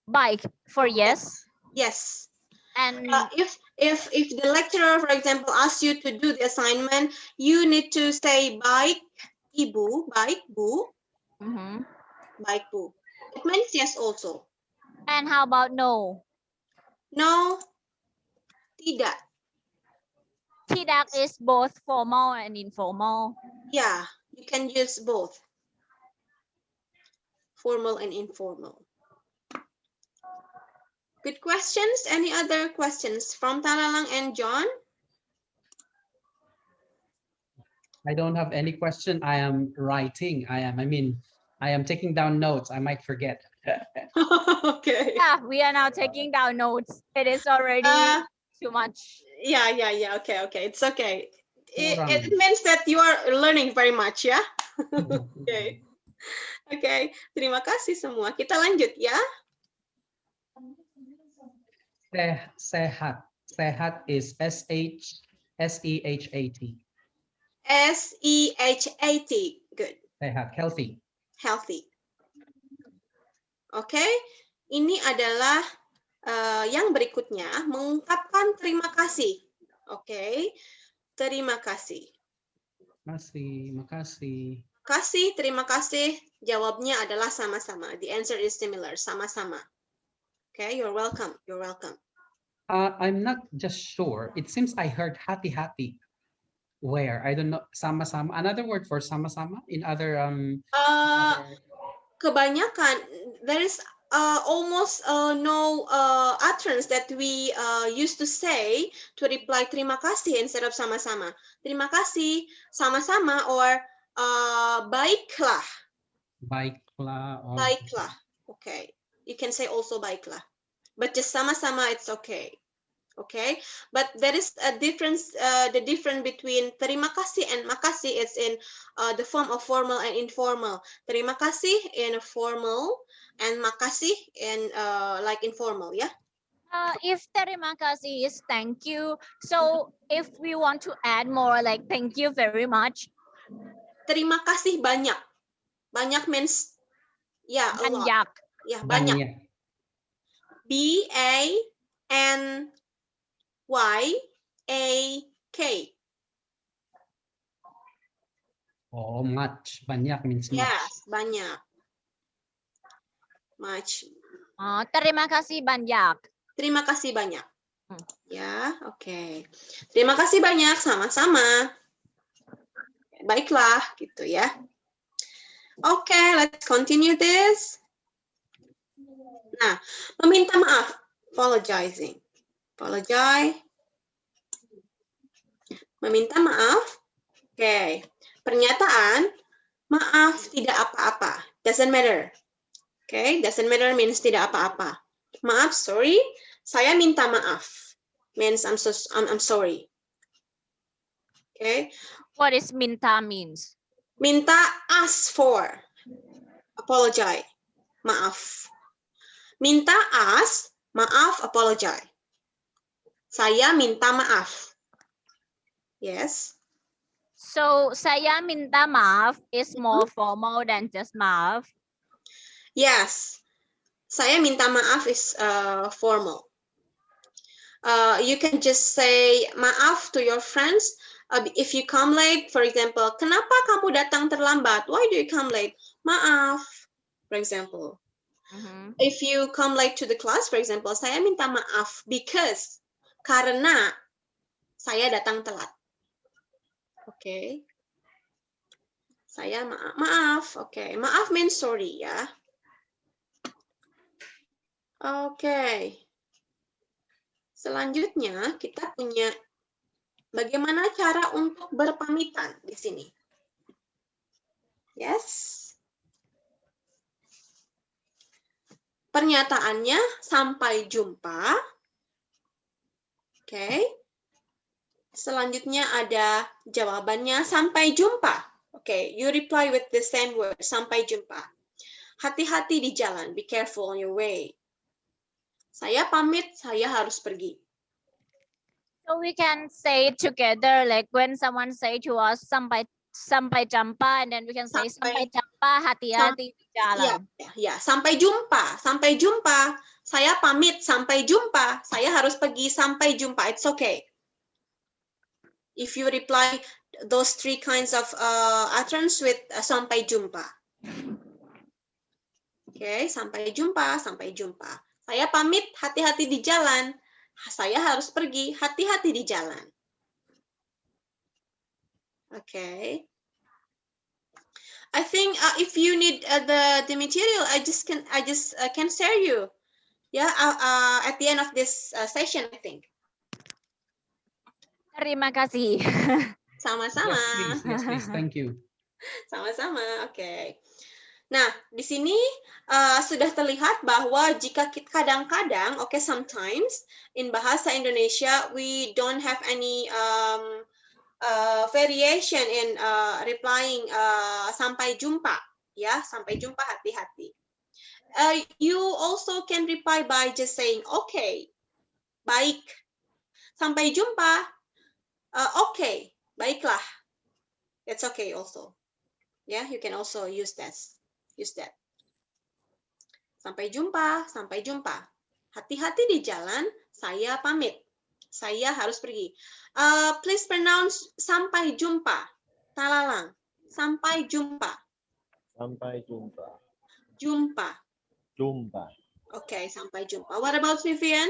Baik for yes. Yes. And if the lecturer, for example, asks you to do the assignment, you need to say baik ibu, baik bu, baik bu. It means yes also. And how about no? No, tidak. Tidak is both formal and informal. Yeah, you can use both. Formal and informal. Good questions. Any other questions from Talalang and John? I don't have any question. I am writing. I am taking down notes. I might forget. Okay. Yeah, we are now taking down notes. It is already too much. Yeah. Okay. It's okay. It means that you are learning very much, ya. Okay. Okay. Terima kasih semua. Kita lanjut ya. Sehat. Sehat is S-E-H-A-T. S-E-H-A-T. Good. Sehat, healthy. Healthy. Oke. Ini adalah yang berikutnya, mengungkapkan terima kasih. Oke. Terima kasih. Makasih. Kasih, terima kasih. Jawabnya adalah sama-sama. The answer is similar, sama-sama. Okay, you're welcome. You're welcome. I'm not just sure. It seems I heard hati-hati. Where? I don't know. Sama-sama. Another word for sama-sama in other Kebanyakan there is almost no utterance that we used to say to reply terima kasih instead of sama-sama. Terima kasih, sama-sama, or baiklah. Baiklah. Or... Baiklah. Okay. You can say also baiklah. But just sama-sama, it's okay. Okay, but there is a difference. The difference between terima kasih and makasih is in the form of formal and informal. Terima kasih in formal and makasih in like informal. Yeah. If terima kasih is thank you, so if we want to add more like thank you very much. Terima kasih banyak. Banyak means yeah a lot. Yeah, banyak. B-A-N-Y-A-K. Oh, much. Banyak means much. Yes, banyak. Much. Terima kasih banyak. Terima kasih banyak. Ya, oke. Terima kasih banyak, sama-sama. Baiklah, gitu ya. Oke, let's continue this. Nah, meminta maaf. Apologizing. Apologize. Meminta maaf. Oke. Pernyataan, maaf tidak apa-apa. Doesn't matter. Oke, doesn't matter means tidak apa-apa. Maaf, sorry. Saya minta maaf. Means I'm sorry. Okay. What is minta means? Minta, ask for. Apologize. Maaf. Minta, ask. Maaf, apologize. Saya minta maaf. Yes. So saya minta maaf is more formal than just maaf. Yes. Saya minta maaf is formal. You can just say maaf to your friends. If you come late, for example, kenapa kamu datang terlambat? Why do you come late? Maaf, for example. If you come late to the class, for example, saya minta maaf because, karena saya datang telat. Oke. Saya maaf. Oke. Maaf means sorry ya. Oke. Selanjutnya kita punya bagaimana cara untuk berpamitan di sini. Yes. Pernyataannya sampai jumpa. Oke. Selanjutnya ada jawabannya sampai jumpa. Oke, you reply with the same word, sampai jumpa. Hati-hati di jalan, be careful on your way. Saya pamit, saya harus pergi. So we can say it together, like when someone say to us sampai jumpa, and then we can say sampai jumpa, hati-hati di jalan. Ya, sampai jumpa, sampai jumpa. Saya pamit, sampai jumpa. Saya harus pergi, sampai jumpa. It's okay. If you reply those three kinds of utterance with sampai jumpa. Okay, sampai jumpa, sampai jumpa. Saya pamit, hati-hati di jalan. Saya harus pergi, hati-hati di jalan. Okay. I think if you need the material, I just can share you. Yeah, at the end of this session, I think. Terima kasih. Sama-sama. Yes, please. Thank you. Sama-sama. Oke. Nah, di sini sudah terlihat bahwa jika kadang-kadang, sometimes in bahasa Indonesia we don't have any variation in replying sampai jumpa, ya, sampai jumpa, hati-hati. You also can reply by just saying okay, baik, sampai jumpa. Okay, baiklah. That's okay also. Yeah, you can also use that. Sampai jumpa, sampai jumpa. Hati-hati di jalan, saya pamit. Saya harus pergi. Please pronounce sampai jumpa. Talalang. Sampai jumpa. Sampai jumpa. Jumpa. Jumpa. Okay, sampai jumpa. What about Vivian?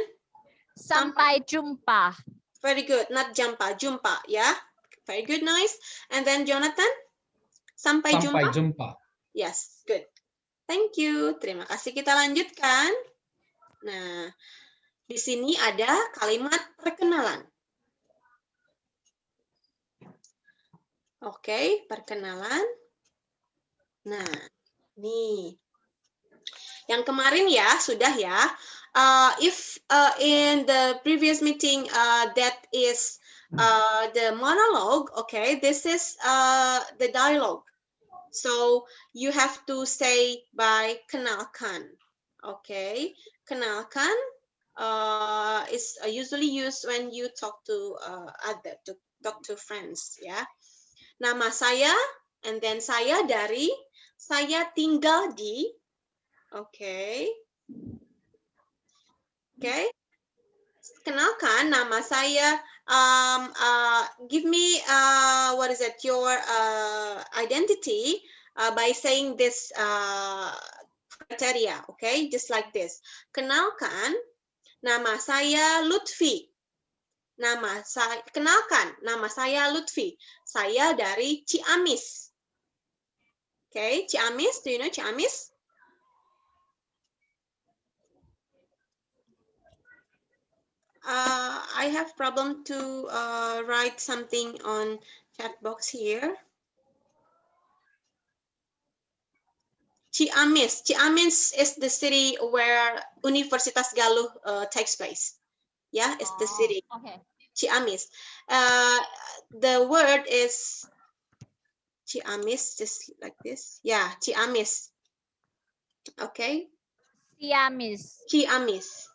Sampai jumpa. Very good. Not jumpa, jumpa, ya. Very good, nice. And then Jonathan? Sampai jumpa. Yes, good. Thank you. Terima kasih. Kita lanjutkan. Nah, di sini ada kalimat perkenalan. Oke, perkenalan. Nah, nih. Yang kemarin ya, sudah ya. If in the previous meeting that is the monologue, okay, this is the dialogue. So you have to say by kenalkan, okay. Kenalkan is usually used when you talk to talk to friends, ya. Nama saya, and then saya dari, saya tinggal di, okay. Okay. Kenalkan, nama saya. Give me what is it? Your identity by saying this criteria. Okay, just like this. Kenalkan, nama saya Lutfi. Kenalkan, nama saya Lutfi. Saya dari Ciamis. Okay, Ciamis. Do you know Ciamis? I have problem to write something on chat box here. Ciamis. Ciamis is the city where Universitas Galuh takes place. Yeah, it's the city. Okay. Ciamis. The word is Ciamis, just like this. Yeah, Ciamis. Okay. Ciamis. Ciamis.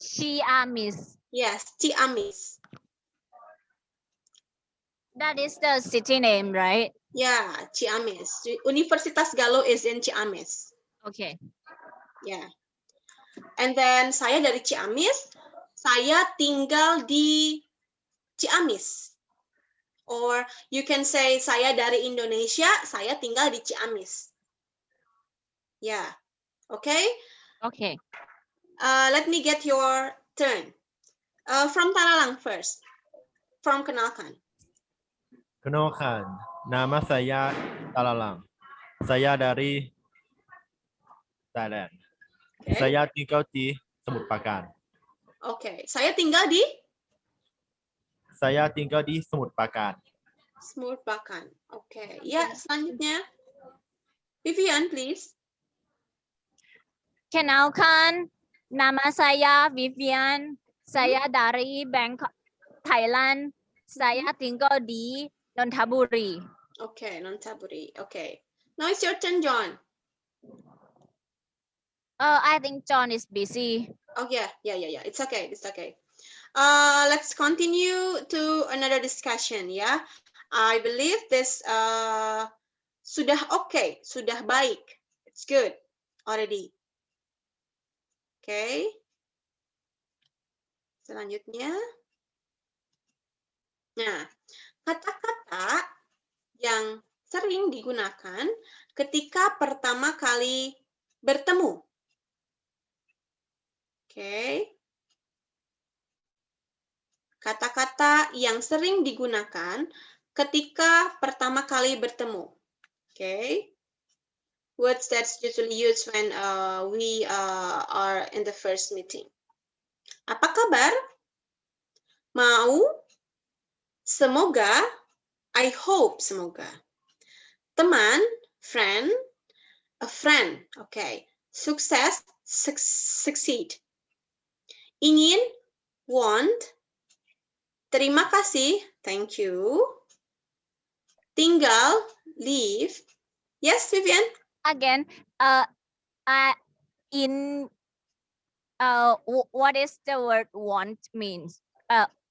Ciamis. Yes, Ciamis. That is the city name, right? Yeah, Ciamis. Universitas Galuh is in Ciamis. Okay. Yeah. And then saya dari Ciamis, saya tinggal di Ciamis. Or you can say saya dari Indonesia, saya tinggal di Ciamis. Yeah. Okay. Okay. Let me get your turn. From Talalang first. From kenalkan. Kenalkan, nama saya Talalang. Saya dari Thailand. Okay. Saya tinggal di Semut Pakan. Okay. Saya tinggal di Semut Pakan. Semut Pakan. Okay. Ya, selanjutnya. Vivian, please. Kenalkan, nama saya Vivian. Saya dari Bangkok, Thailand. Saya tinggal di Nonthaburi. Okay, Nonthaburi. Okay. Now it's your turn, John. I think John is busy. Oh yeah. It's okay. Let's continue to another discussion. Yeah, I believe this sudah okay, sudah baik. It's good already. Okay. Selanjutnya. Nah, kata-kata yang sering digunakan ketika pertama kali bertemu. Okay. Kata-kata yang sering digunakan ketika pertama kali bertemu. Okay. Words that's usually used when we are in the first meeting. Apa kabar? Mau? Semoga? I hope, semoga. Teman? Friend? A friend. Okay. Sukses? Succeed. Ingin? Want? Terima kasih, thank you. Tinggal, leave. Yes, Vivian? Again, what is the word want means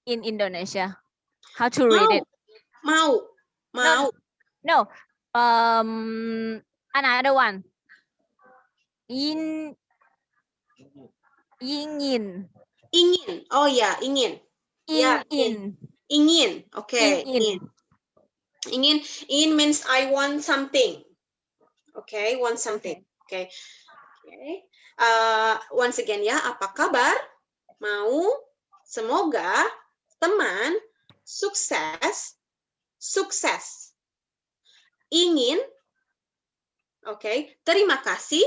in Indonesia? How to read it? Mau. No. Another one. Ingin. Ingin. Oh ya, ingin. Ya, ingin. Okay. Ingin means I want something. Okay, want something. Okay. Once again ya, apa kabar? Mau? Semoga? Teman? Sukses? Ingin? Okay. Terima kasih.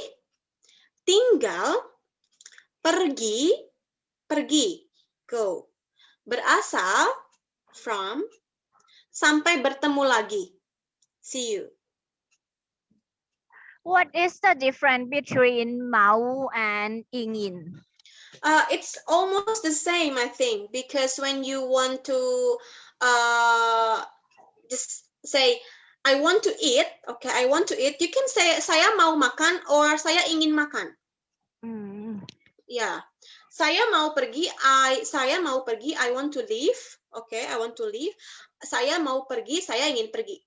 Tinggal? Pergi? Go. Berasal? From? Sampai bertemu lagi. See you. What is the difference between mau and ingin? It's almost the same, I think, because when you want to just say, I want to eat, okay, I want to eat, you can say, saya mau makan, or saya ingin makan. Yeah. Saya mau pergi, I want to leave, okay, I want to leave. Saya mau pergi, saya ingin pergi.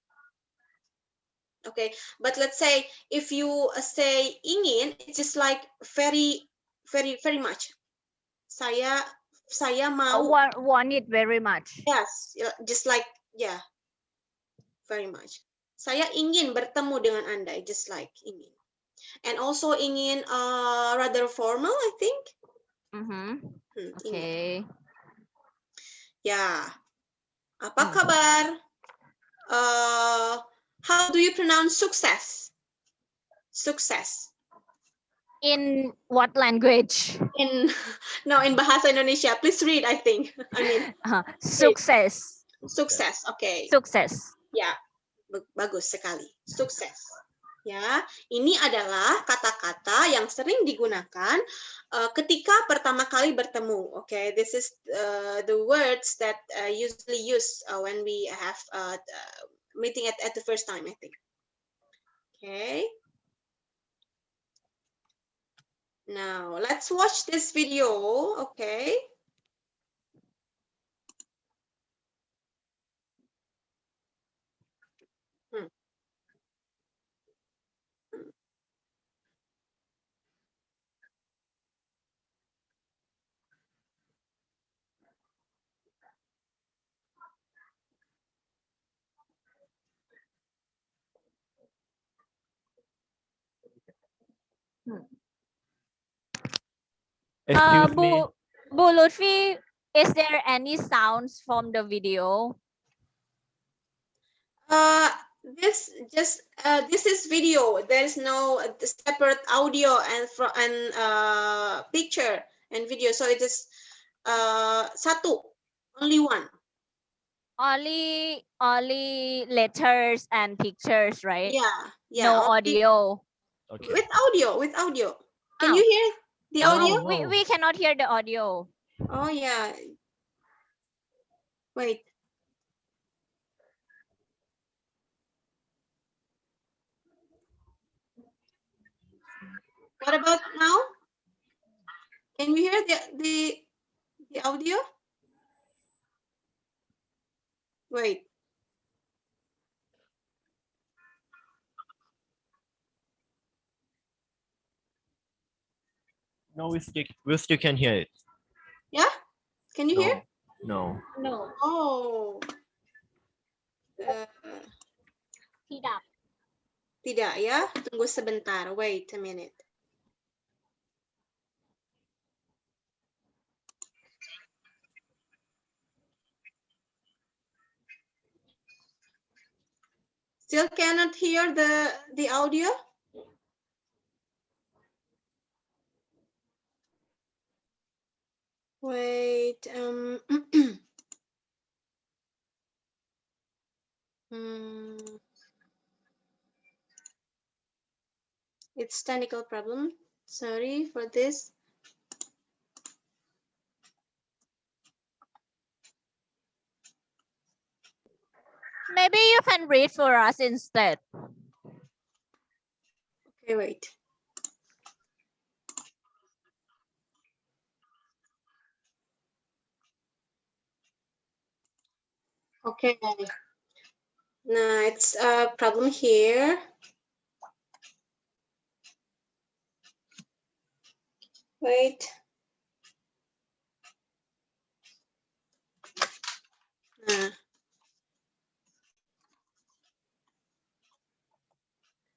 Okay, but let's say if you say ingin, it's just like very much. Saya mau. Want it very much. Yes, just like very much. Saya ingin bertemu dengan Anda, just like ingin. And also ingin rather formal, I think. Okay. Ya. Apa kabar? How do you pronounce success? Success. In what language? In bahasa Indonesia. Please read, I think. I mean. Sukses. Sukses. Okay. Sukses. Ya. Bagus sekali. Sukses. Ya, ini adalah kata-kata yang sering digunakan ketika pertama kali bertemu. Okay, this is the words that usually used when we have meeting at the first time, I think. Okay. Now let's watch this video. Okay. Excuse me. Bu Lutfi, is there any sounds from the video? This just this is video. There's no separate audio and picture and video. So it is satu, only one. Only letters and pictures, right? Yeah, yeah. No only audio. Okay. with audio. Can Oh. you hear the No, audio? No. we cannot hear the audio. Oh yeah. Wait. What about now? Can you hear the audio? Wait. No, we still can hear it. Yeah? Can you hear? No. No. Oh. Tidak. Tidak ya. Tunggu sebentar. Wait a minute. Still cannot hear the audio? Wait. It's technical problem. Sorry for this. Maybe you can read for us instead. Okay, wait. Okay. Nah, it's a problem here. Wait. Nah.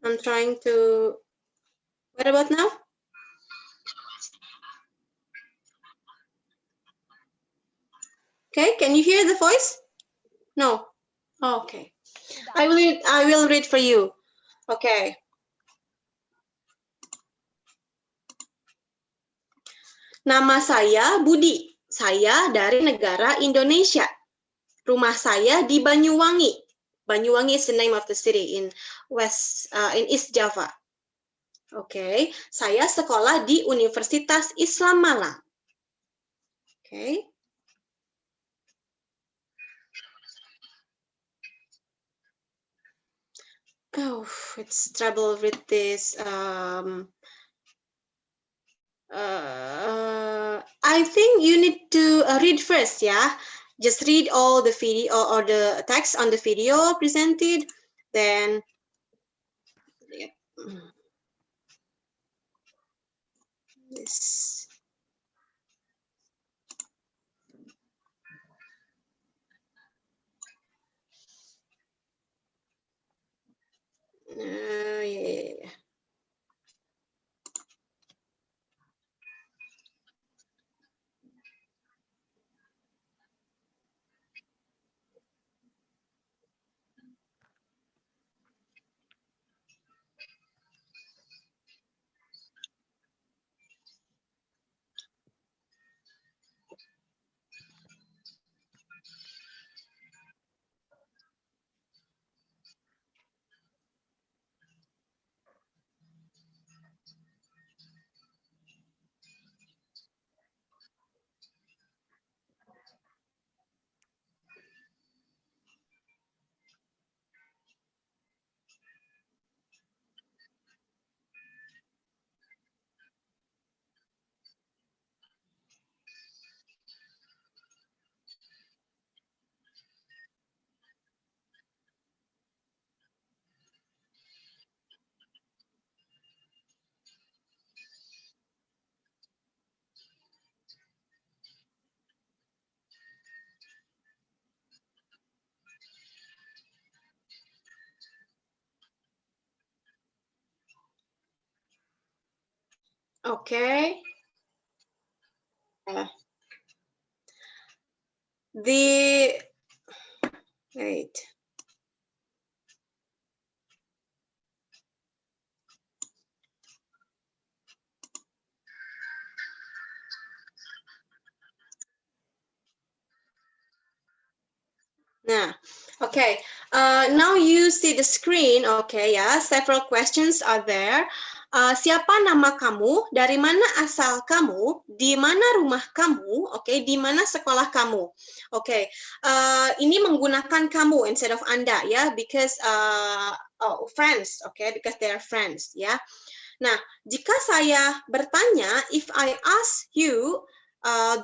I'm trying to. What about now? Okay, can you hear the voice? No. Okay. I will read for you. Okay. Nama saya Budi. Saya dari negara Indonesia. Rumah saya di Banyuwangi. Banyuwangi is the name of the city in East Java. Oke, saya sekolah di Universitas Islam Malang. Oke. Oh, it's trouble with this. I think you need to read first, yeah. Just read all the video or the text on the video presented, then. Yep. This. Yeah. Okay. Wait. Nah, okay. Now you see the screen. Okay, ya. Several questions are there. Siapa nama kamu? Dari mana asal kamu? Di mana rumah kamu? Oke, di mana sekolah kamu? Oke, ini menggunakan kamu instead of Anda ya, because friends, okay, because they are friends ya. Nah, jika saya bertanya, if I ask you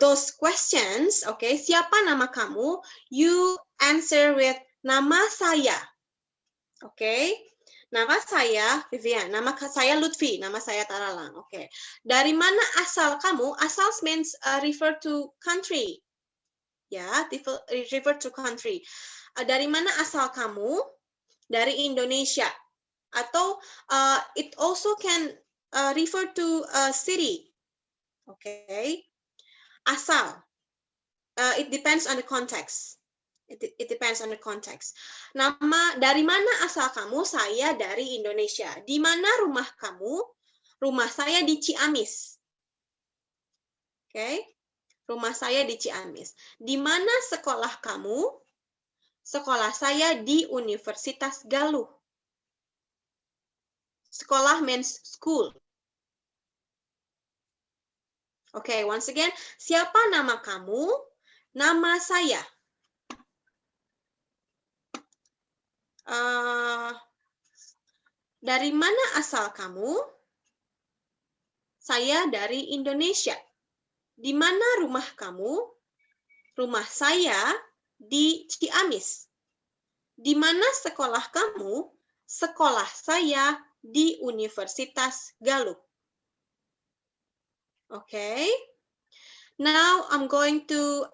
those questions, okay, siapa nama kamu? You answer with nama saya. Okay. Nama saya Vivian, nama saya Lutfi, nama saya Taralang. Okay. Dari mana asal kamu? Asal means refer to country. Ya, refer to country. Dari mana asal kamu? Dari Indonesia. Atau it also can refer to a city. Okay. Asal. It depends on the context. It depends on the context. Dari mana asal kamu? Saya dari Indonesia. Di mana rumah kamu? Rumah saya di Ciamis. Okay. Rumah saya di Ciamis. Di mana sekolah kamu? Sekolah saya di Universitas Galuh. Sekolah means school. Okay, once again, siapa nama kamu? Nama saya. Dari mana asal kamu? Saya dari Indonesia. Di mana rumah kamu? Rumah saya di Ciamis. Di mana sekolah kamu? Sekolah saya di Universitas Galuh. Okay. Now I'm going to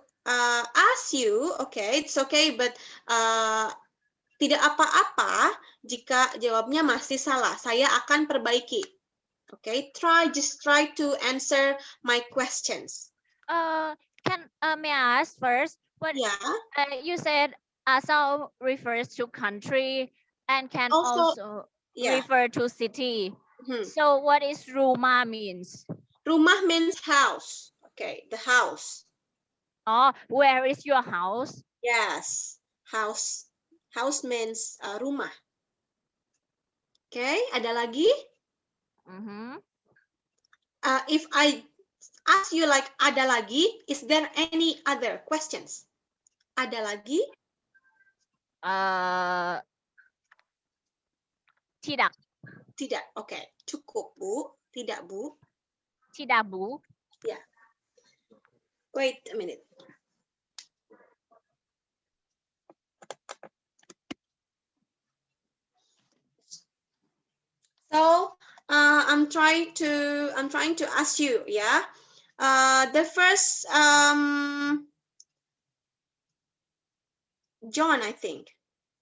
ask you, okay, it's okay, but tidak apa-apa jika jawabnya masih salah. Saya akan perbaiki. Okay, just try to answer my questions. May I ask first? What Yeah. You said asal refers to country and can also refer to city. So what is rumah means? Rumah means house. Okay, the house. Oh, where is your house? Yes, house. House means rumah. Okay, ada lagi? If I ask you like ada lagi, is there any other questions? Ada lagi? Tidak. Tidak. Okay, cukup Bu. Tidak Bu. Tidak Bu. Yeah. Wait a minute. So I'm trying to ask you, yeah. The first John, I think.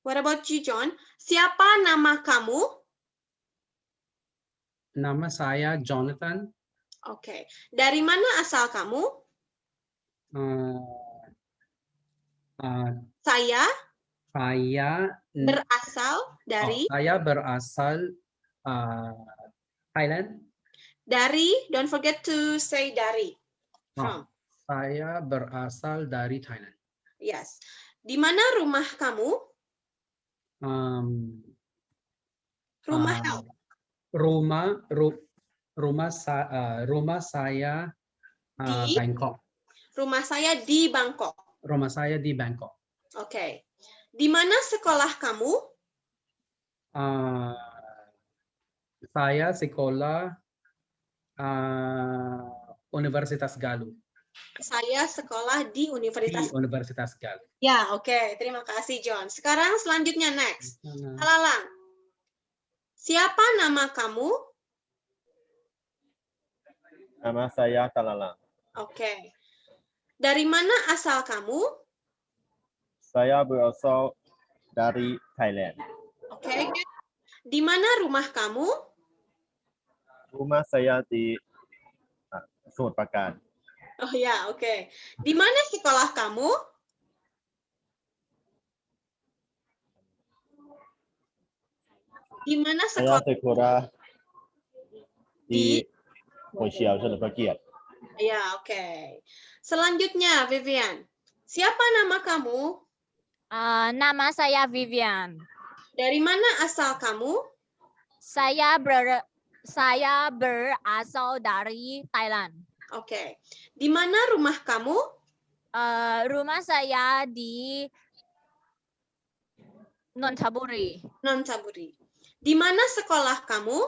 What about you, John? Siapa nama kamu? Nama saya Jonathan. Okay. Dari mana asal kamu? Saya berasal dari. Saya berasal Thailand. Dari, don't forget to say dari. From. Saya berasal dari Thailand. Yes. Di mana rumah kamu? Rumah saya di Bangkok. Rumah saya di Bangkok. Rumah saya di Bangkok. Okay. Di mana sekolah kamu? Saya sekolah Universitas Galuh. Saya sekolah di Universitas Galuh. Ya, oke. Terima kasih, John. Sekarang selanjutnya next. Talalang. Siapa nama kamu? Nama saya Talalang. Oke. Dari mana asal kamu? Saya berasal dari Thailand. Oke. Di mana rumah kamu? Rumah saya di สมุทรปราการ Oh ya, oke. Di mana sekolah kamu? Di mana saya sekolah? sekolah Di? di Hojiao ฉลิมพระเกียรติ Ya, oke. Selanjutnya, Vivian. Siapa nama kamu? Nama saya Vivian. Dari mana asal kamu? Saya berasal dari Thailand. Oke. Di mana rumah kamu? Rumah saya di Nonthaburi. Nonthaburi. Di mana sekolah kamu?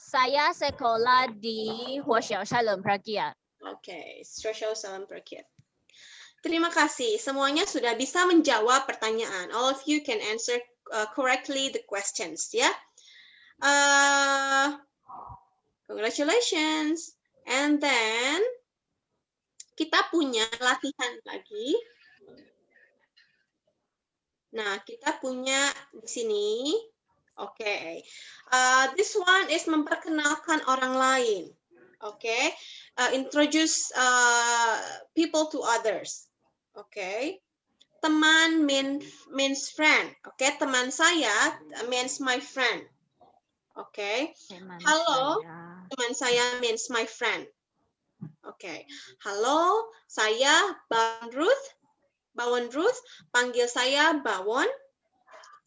Saya sekolah di Huaxiao Shalom Prakiat. Oke, Social Salam Perkiat. Terima kasih. Semuanya sudah bisa menjawab pertanyaan. All of you can answer correctly the questions, ya. Congratulations. And then kita punya latihan lagi. Nah, kita punya di sini. Oke. This one is memperkenalkan orang lain. Oke. Introduce people to others. Oke. Teman means friend. Oke, teman saya means my friend. Oke. Halo, teman saya means my friend. Oke. Halo, saya Bawon Ruth, panggil saya Bawon.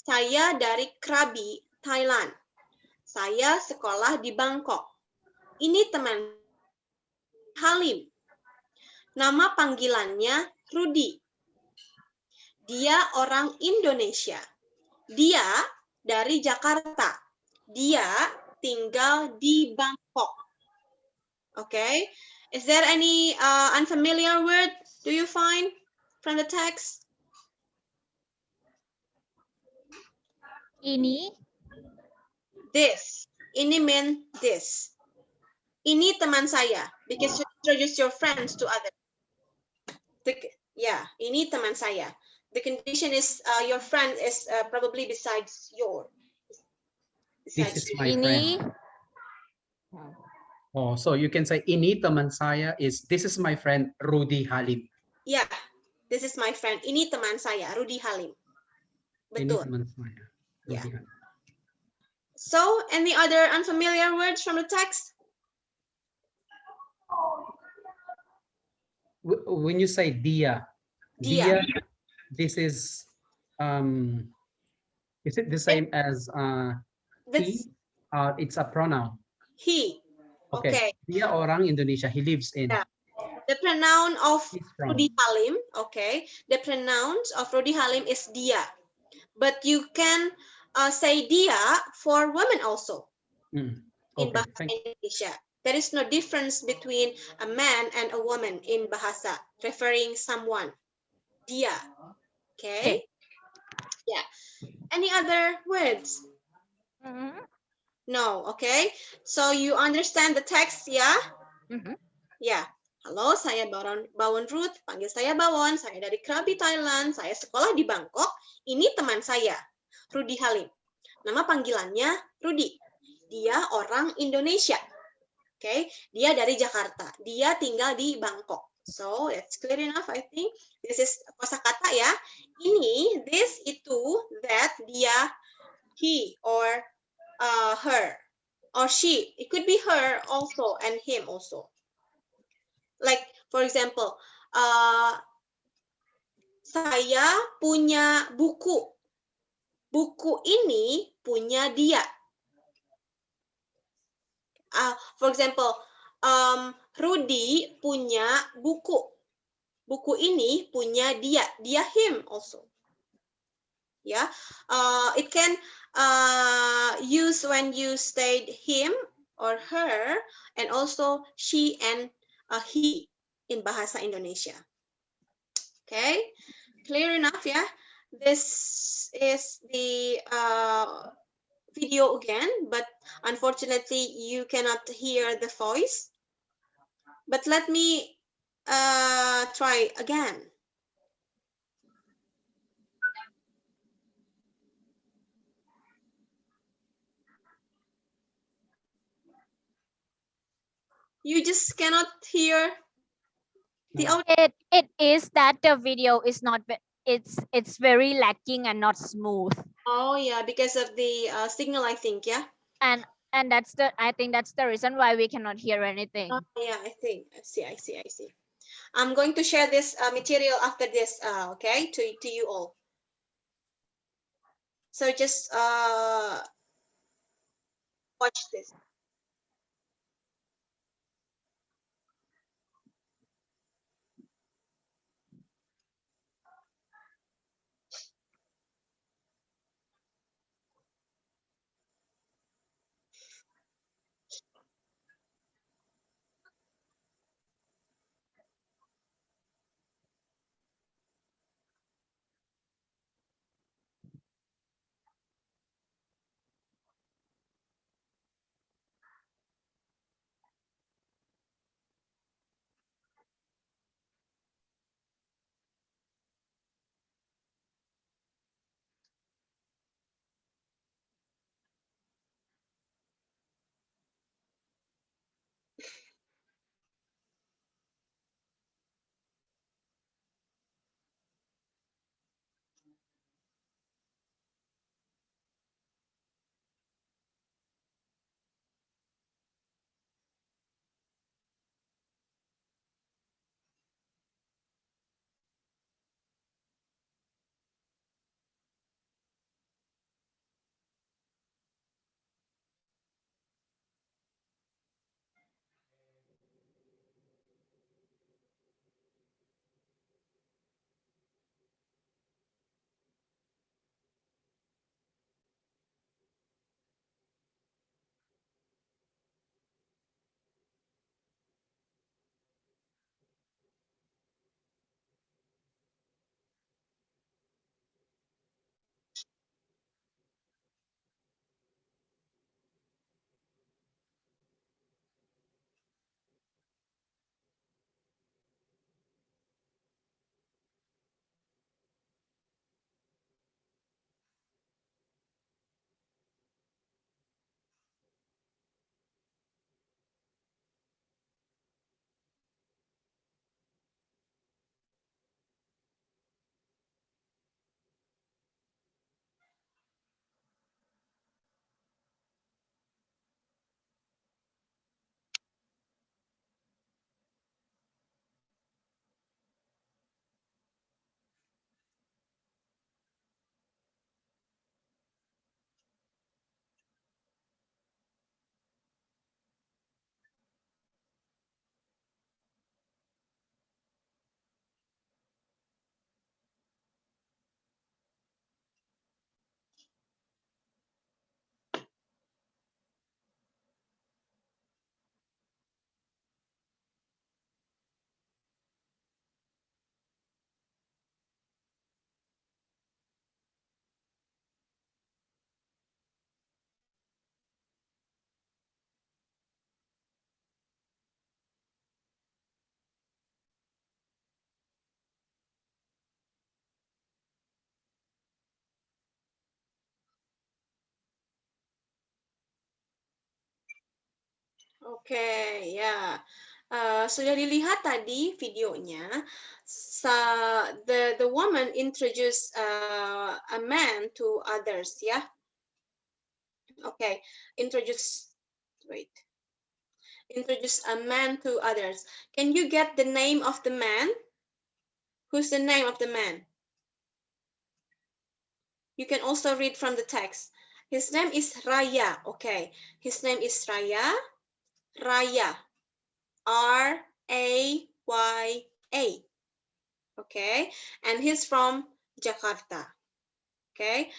Saya dari Krabi, Thailand. Saya sekolah di Bangkok. Ini teman Halim. Nama panggilannya Rudi. Dia orang Indonesia. Dia dari Jakarta. Dia tinggal di Bangkok. Okay. Is there any unfamiliar word do you find from the text? Ini, This. Ini mean this. Ini teman saya. Because you introduce your friends to others. Yeah, ini teman saya. The condition is your friend is probably besides your. This is my ini, friend. Oh, so you can say ini teman saya this is my friend Rudi Halim. Yeah, this is my friend. Ini teman saya, Rudi Halim. Ini Betul. teman saya. Yeah. Rudi Halim. So, any other unfamiliar words from the text? When you say dia, Dia. this is it the same as he? It's a pronoun. He. Okay. Dia orang Indonesia. He lives in. Yeah. The pronoun of He's from. Rudi Halim. Okay. The pronouns of Rudi Halim is dia. But you can say dia for women also in Bahasa Indonesia. There is no difference between a man and a woman in Bahasa, referring someone. Dia. Okay. Yeah. Any other words? No. Okay. So you understand the text, ya? Ya. Halo, saya Bawon Ruth. Panggil saya Bawon. Saya dari Krabi, Thailand. Saya sekolah di Bangkok. Ini teman saya, Rudi Halim. Nama panggilannya Rudi. Dia orang Indonesia. Okay. Dia dari Jakarta. Dia tinggal di Bangkok. So, it's clear enough, I think. This is kosakata ya. Ini, this, itu, that, dia, he, or her, or she. It could be her also, and him also. Like, for example, saya punya buku. Buku ini punya dia. For example, Rudi punya buku. Buku ini punya dia. Dia, him also. Yeah, it can use when you state him or her, and also she and he in Bahasa Indonesia. Okay, clear enough, yeah? This is the video again, but unfortunately you cannot hear the voice. But let me try again. You just cannot hear the No. audio. It is that the video is not it's very lacking and not smooth. Oh yeah, because of the signal, I think. Yeah. And that's the I think that's the reason why we cannot hear anything. Oh yeah, I think. I see. I see. I see. I'm going to share this material after this. Okay, to you all. So just watch this. Oke, ya. Sudah dilihat tadi videonya. The woman introduce a man to others, ya. Okay, introduce a man to others. Can you get the name of the man? Who's the name of the man? You can also read from the text. His name is Raya. Okay, his name is Raya. Raya. R-A-Y-A. Okay, and he's from Jakarta. Okay,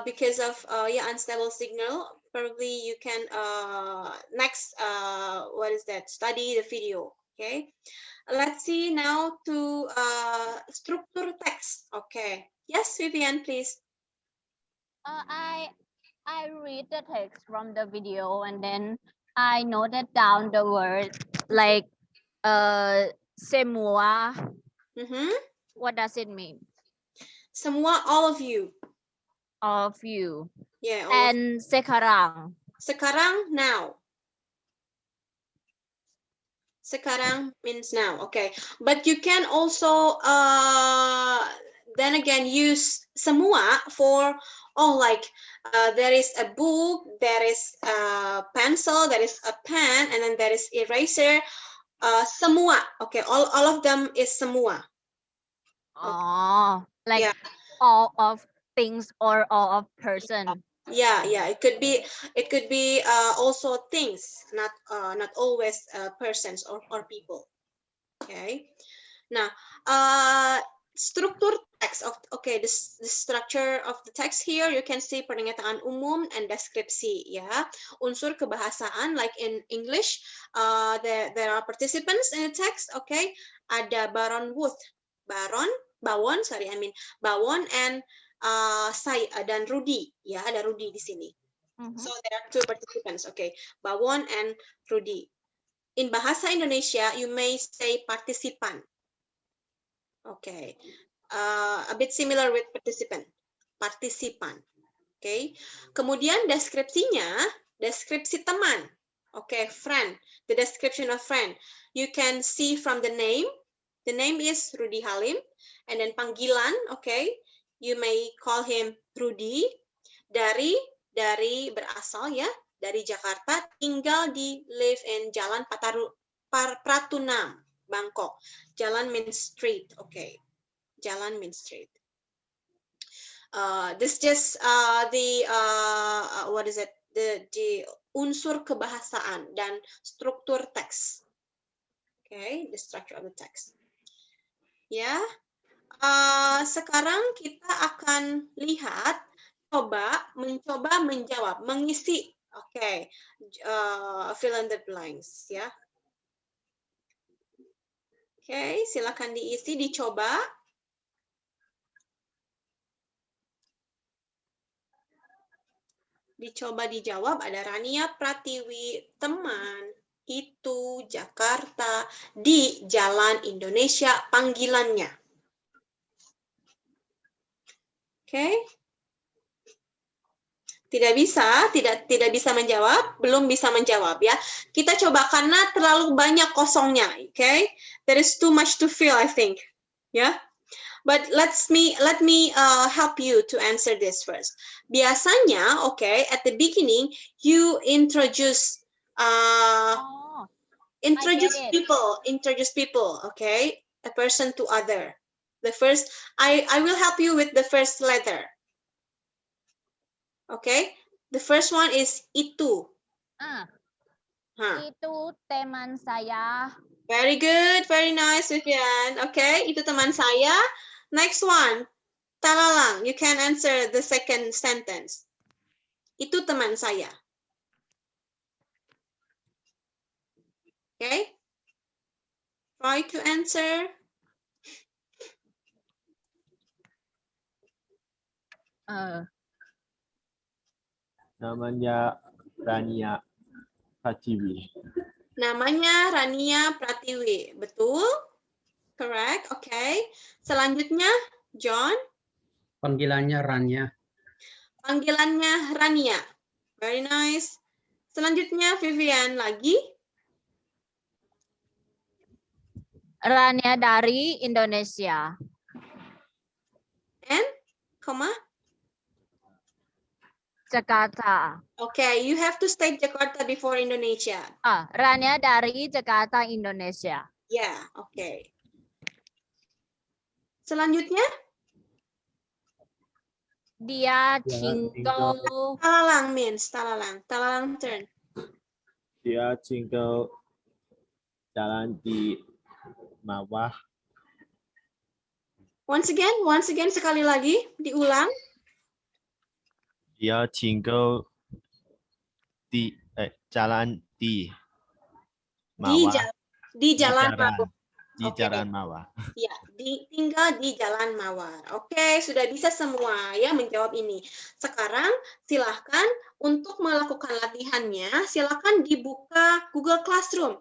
because of unstable signal, probably you can next study the video. Okay, let's see now to structure text. Okay, yes, Vivian, please. I read the text from the video and then I noted down the word like semua. What does it mean? Semua, all of you. All of you. Yeah. And sekarang. Sekarang, now. Sekarang means now. Okay, but you can also then again use semua for like there is a book, there is a pencil, there is a pen, and then there is eraser. Semua. Okay, all of them is semua. Oh, like Yeah. all of things or all of person. Yeah, it could be also things, not always persons or people. Okay. Nah, struktur teks of the structure of the text here you can see pernyataan umum and deskripsi ya. Unsur kebahasaan like in English there are participants in the text. Okay, ada Baron Wood, Bawon and saya dan Rudy ya, ada Rudy di sini. So there are two participants. Okay, Bawon and Rudy. In bahasa Indonesia you may say partisipan. Okay, a bit similar with participant, partisipan. Okay, kemudian deskripsinya, deskripsi teman. Okay, friend, the description of friend. You can see from the name. The name is Rudy Halim, and then panggilan. Okay, you may call him Rudy. Dari berasal ya, dari Jakarta, tinggal di live in Jalan Pratunam, Bangkok. Jalan means street. Okay, jalan means street. This just the what is it? The unsur kebahasaan dan struktur teks. Okay, the structure of the text. Ya, sekarang kita akan lihat mencoba menjawab, mengisi. Okay, fill in the blanks ya. Okay, silakan diisi, dicoba. Dicoba dijawab. Ada Rania Pratiwi, teman itu Jakarta, di Jalan Indonesia panggilannya. Oke. Tidak bisa menjawab, belum bisa menjawab ya. Kita coba karena terlalu banyak kosongnya, okay? There is too much to fill, I think. Yeah. But let me help you to answer this first. Biasanya, okay, at the beginning you introduce people, okay, a person to other. The first, I will help you with the first letter. Okay, the first one is itu. Itu teman saya. Very good, very nice, Vivian. Okay, itu teman saya. Next one, Talalang. You can answer the second sentence. Itu teman saya. Okay, try to answer. Namanya Rania Pratiwi. Namanya Rania Pratiwi. Betul? Correct. Okay. Selanjutnya, John. Panggilannya Rania. Panggilannya Rania. Very nice. Selanjutnya, Vivian lagi. Rania dari Indonesia. And, comma? Jakarta. Okay, you have to state Jakarta before Indonesia. Rania dari Jakarta, Indonesia. Yeah, okay. Selanjutnya? Dia tinggal. Talalang means Talalang. Talalang turn. Dia tinggal jalan di Mawar. Once again, sekali lagi, diulang. Dia tinggal di jalan di Mawar. Di Jalan Mawar. Di Jalan Mawar. Ya, tinggal di Jalan Mawar. Oke, sudah bisa semua ya menjawab ini. Sekarang silahkan untuk melakukan latihannya, silahkan dibuka Google Classroom.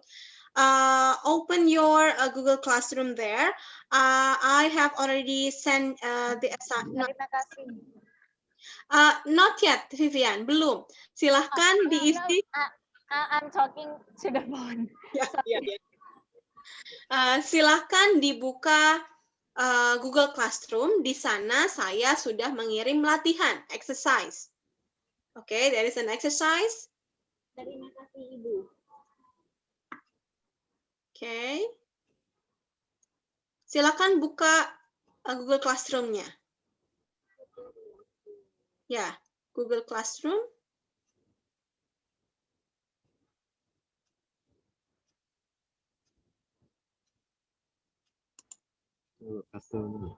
Open your Google Classroom there. I have already sent the assignment. Terima kasih. Not yet, Vivian, belum. Silahkan diisi. I'm talking to the phone. Yeah. Silakan dibuka Google Classroom. Di sana saya sudah mengirim latihan, exercise. Oke, there is an exercise. Terima kasih Ibu. Oke. Silakan buka Google Classroom-nya. Ya, Google Classroom. Custom.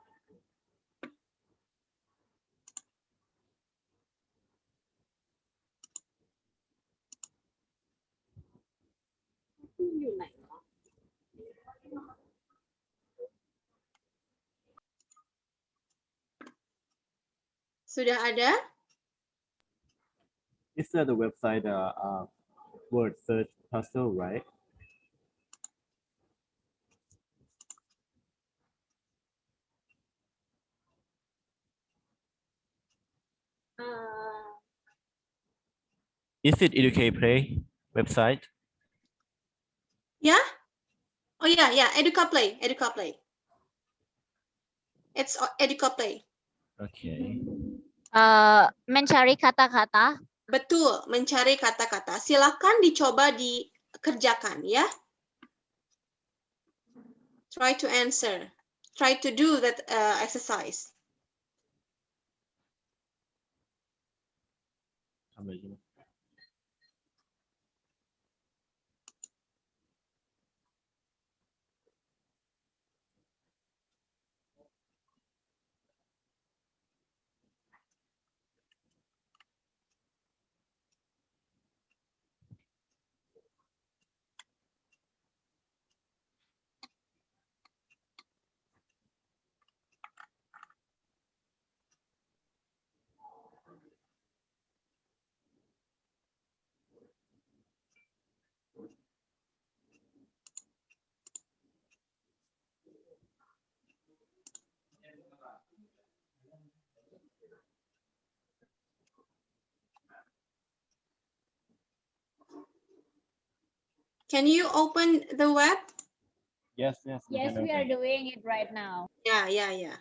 Sudah ada? Is that the website word search puzzle, right? Is it Educate Play website? Ya? Oh ya, ya, EducaPlay, EducaPlay. It's EducaPlay. Okay. Mencari kata-kata. Betul, mencari kata-kata. Silakan dicoba dikerjakan ya. Try to answer. Try to do that exercise. Can you open the web? Yes, yes. Yes, can we are open. doing it right now. Ya, ya, ya.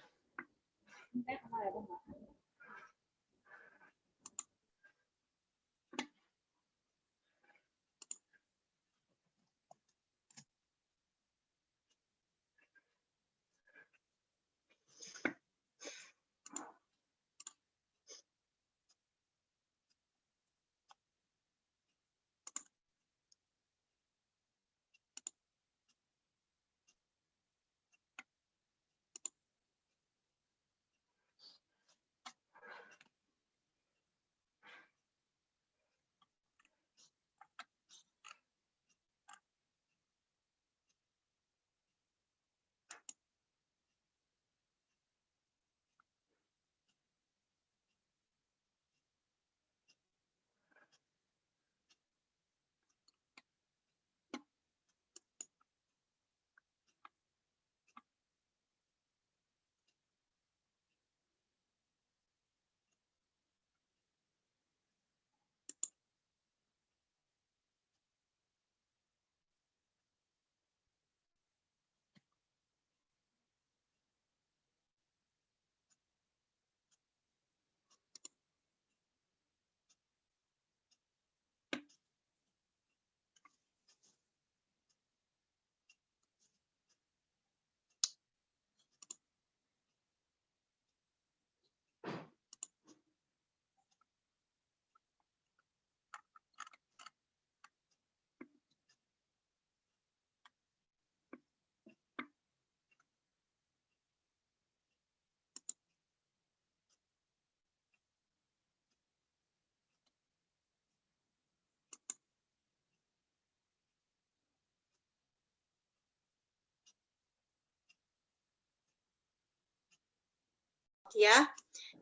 Ya.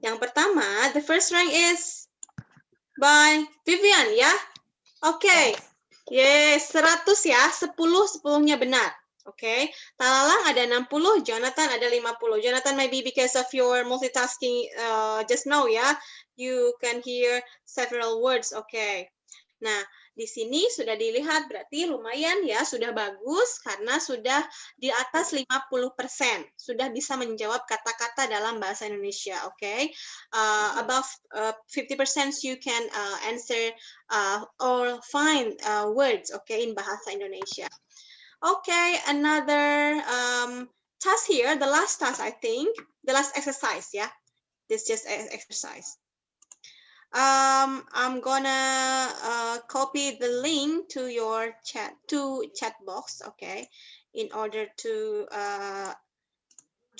Yang pertama, the first rank is by Vivian ya. Oke. Yes, 100 ya. 10, 10-nya benar. Oke. Talalang ada 60, Jonathan ada 50. Jonathan, maybe because of your multitasking just now ya, you can hear several words. Oke. Nah, Di sini sudah dilihat berarti lumayan ya, sudah bagus karena sudah di atas 50%. Sudah bisa menjawab kata-kata dalam bahasa Indonesia, okay? Above 50% you can answer or find words, okay, in bahasa Indonesia. Okay, another task here, the last task I think, the last exercise, yeah. This just exercise. I'm gonna copy the link to your chat box, okay, in order to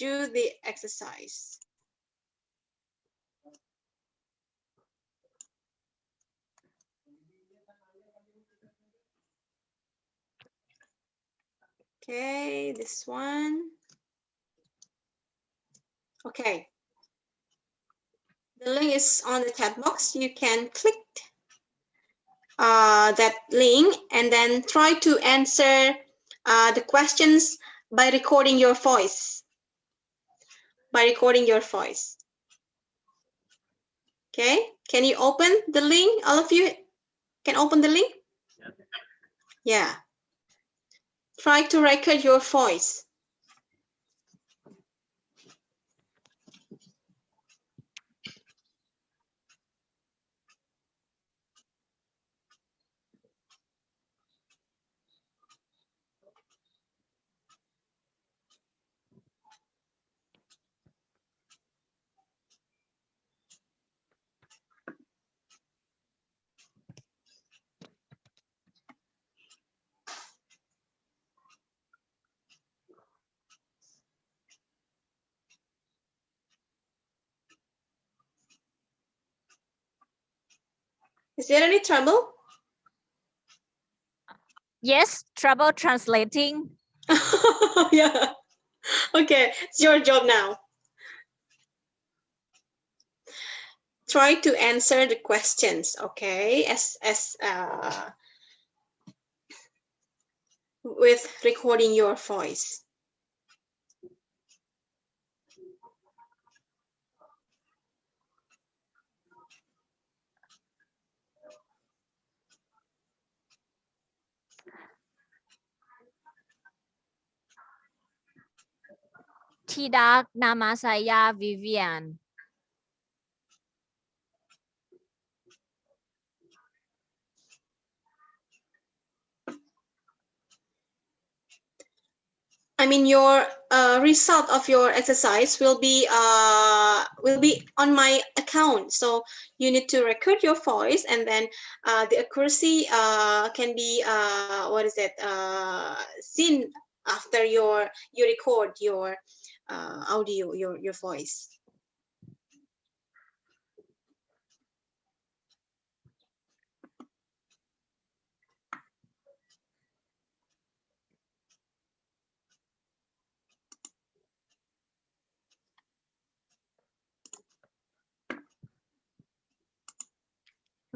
do the exercise. Okay, this one. Okay. The link is on the chat box. You can click that link and then try to answer the questions by recording your voice. Okay, can you open the link? All of you can open the link? Yeah. Try to record your voice. Is there any trouble? Yes, trouble translating. Yeah. Okay, it's your job now. Try to answer the questions, okay? With recording your voice. Tidak, nama saya Vivian. I mean, your result of your exercise will be on my account. So you need to record your voice, and then the accuracy can be seen after you record your audio, your voice.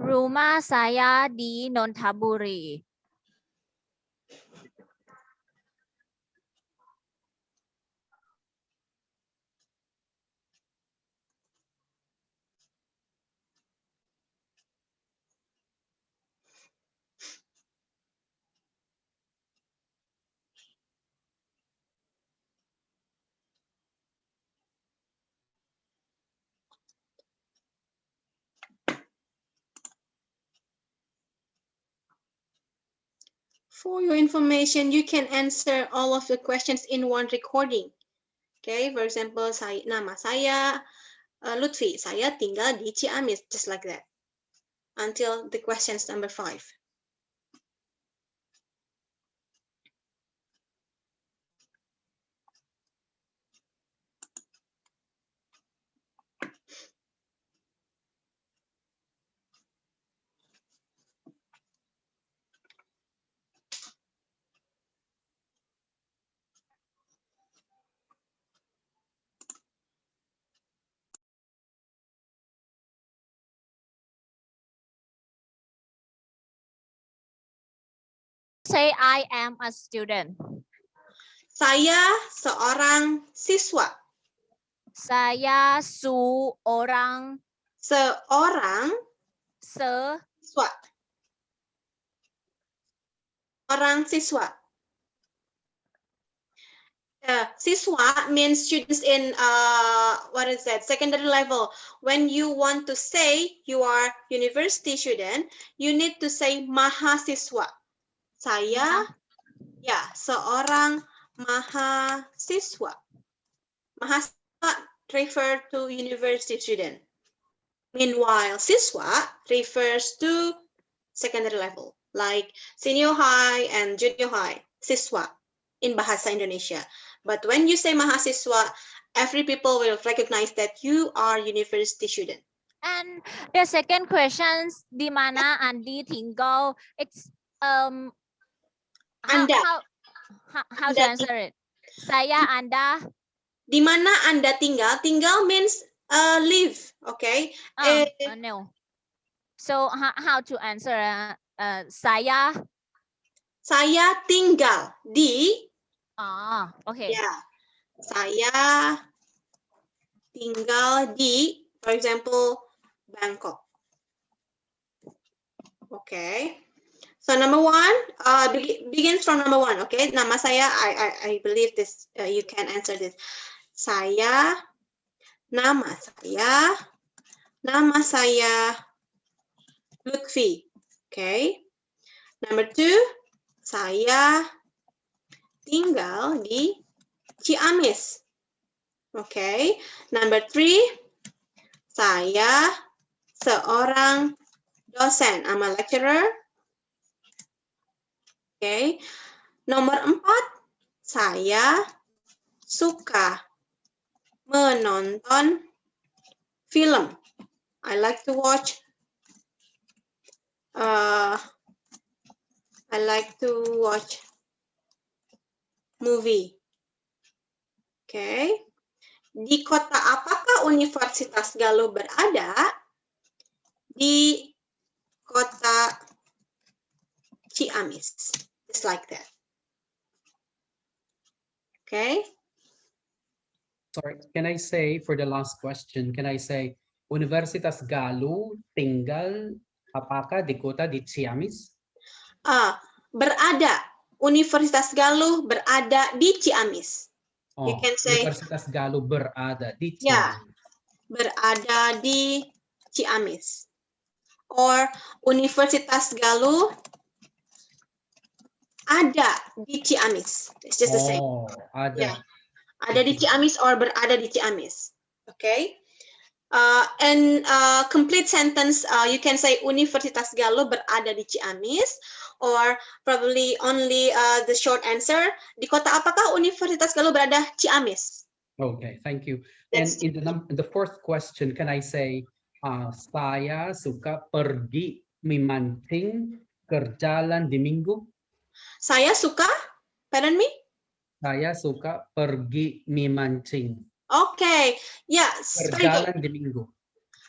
Rumah saya di Nonthaburi. For your information, you can answer all of the questions in one recording. Okay, for example, nama saya Lutfi, saya tinggal di Ciamis, just like that, until the questions number 5. Say I am a student. Saya seorang siswa. Saya seorang Seorang siswa. siswa. Seorang siswa. Siswa means students in what is that, secondary level. When you want to say you are university student, you need to say mahasiswa. Saya ya seorang mahasiswa. Mahasiswa refer to university student. Meanwhile, siswa refers to secondary level, like senior high and junior high. Siswa in bahasa Indonesia. But when you say mahasiswa, every people will recognize that you are university student. And the second question, di mana Andi tinggal? It's how Anda. how to answer it? Saya, Anda. Di mana Anda tinggal? Tinggal means live, okay? No. So how to answer? Saya tinggal di. Okay. Ya, saya tinggal di, for example, Bangkok. Okay. So number one begins from number one. Okay. Nama saya, I believe this. You can answer this. Nama saya Lutfi. Okay. Number two, saya tinggal di Ciamis. Okay. Number three, saya seorang dosen. I'm a lecturer. Okay. Nomor 4, saya suka menonton film. I like to watch movie. Okay. Di kota apakah Universitas Galuh berada? Di kota Ciamis. Just like that. Okay. Sorry, can I say for the last question, can I say Universitas Galuh tinggal apakah di kota di Ciamis? Berada. Universitas Galuh berada di Ciamis. You can say Universitas Galuh berada di Ciamis. Ya, berada di Ciamis. Or Universitas Galuh ada di Ciamis. It's just the same. Ada. Yeah. Ada di Ciamis or berada di Ciamis. Okay. And complete sentence, you can say Universitas Galuh berada di Ciamis, or probably only the short answer, di kota apakah Universitas Galuh berada? Ciamis. Okay, thank you. And in the fourth question, can I say, saya suka pergi memancing ke jalan di minggu? Saya suka, pardon me? Saya suka pergi memancing. Okay, yeah. Berjalan di minggu.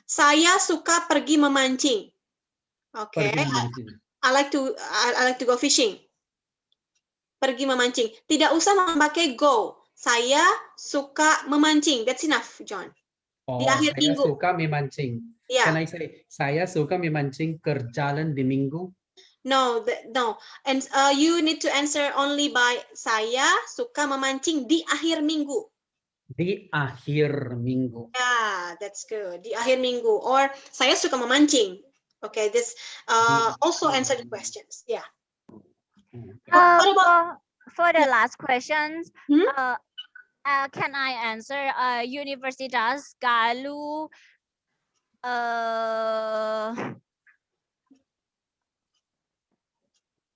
Saya suka pergi memancing. Okay. Pergi memancing. I like to go fishing. Pergi memancing. Tidak usah memakai go. Saya suka memancing. That's enough, John. Di akhir saya minggu. Suka memancing. Yeah. Can I say saya suka memancing ke jalan di minggu? No, no. And you need to answer only by saya suka memancing di akhir minggu. Di akhir minggu. Yeah, that's good. Di akhir minggu. Or saya suka memancing. Okay, this also answer the questions. Yeah. For the last questions, can I answer Universitas Galuh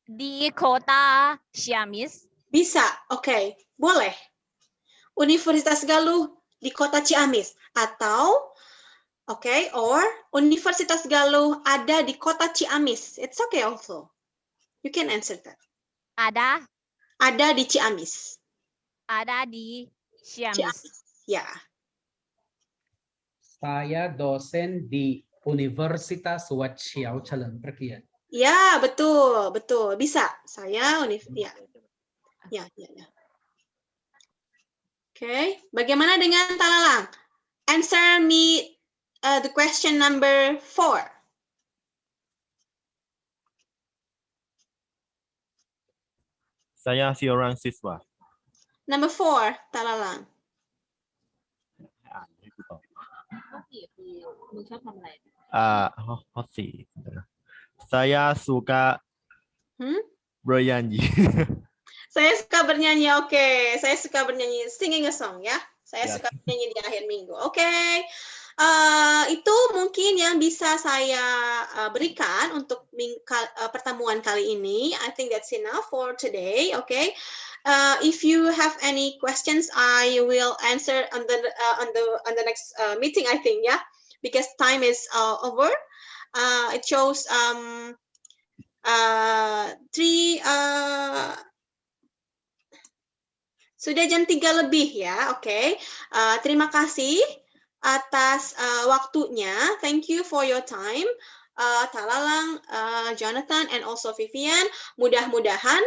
di kota Ciamis? Bisa, okay. Boleh. Universitas Galuh di kota Ciamis. Atau, okay, or Universitas Galuh ada di kota Ciamis. It's okay also. You can answer that. Ada? Ada di Ciamis. Ada di Ciamis. Ya. Saya dosen di Universitas Wat Siao Chalerm Perkian. Ya, betul, betul. Bisa. Saya ya. Okay. Bagaimana dengan Talalang? Answer me the question number 4. Saya seorang siswa. Number 4, Talalang. Hosti. Saya suka bernyanyi. Saya suka bernyanyi, oke. Saya suka bernyanyi, singing a song ya. Saya Ya. suka bernyanyi di akhir minggu, oke. Itu mungkin yang bisa saya berikan untuk pertemuan kali ini. I think that's enough for today, okay. If you have any questions, I will answer on the next meeting, I think, yeah, because time is over. It shows 3. Sudah jam 3 lebih ya, oke. Terima kasih atas waktunya. Thank you for your time, Talalang, Jonathan, and also Vivian. Mudah-mudahan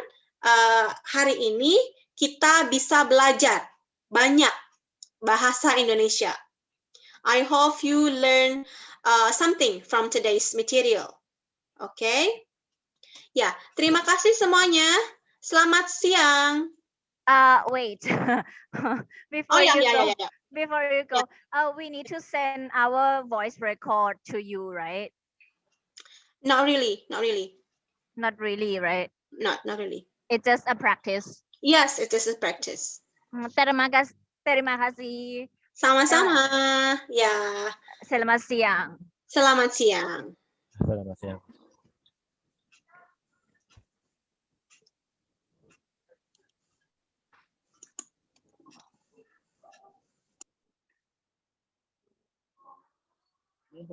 hari ini kita bisa belajar banyak bahasa Indonesia. I hope you learn something from today's material. Oke. Ya, terima kasih semuanya. Selamat siang. Wait. Oh ya, Before you go, we need to send our voice record to you, right? Not really. Not really, right? Not really. It's just a practice. Yes, it is a practice. Terima kasih. Sama-sama. Ya. Selamat siang. Selamat siang. Selamat siang. Ini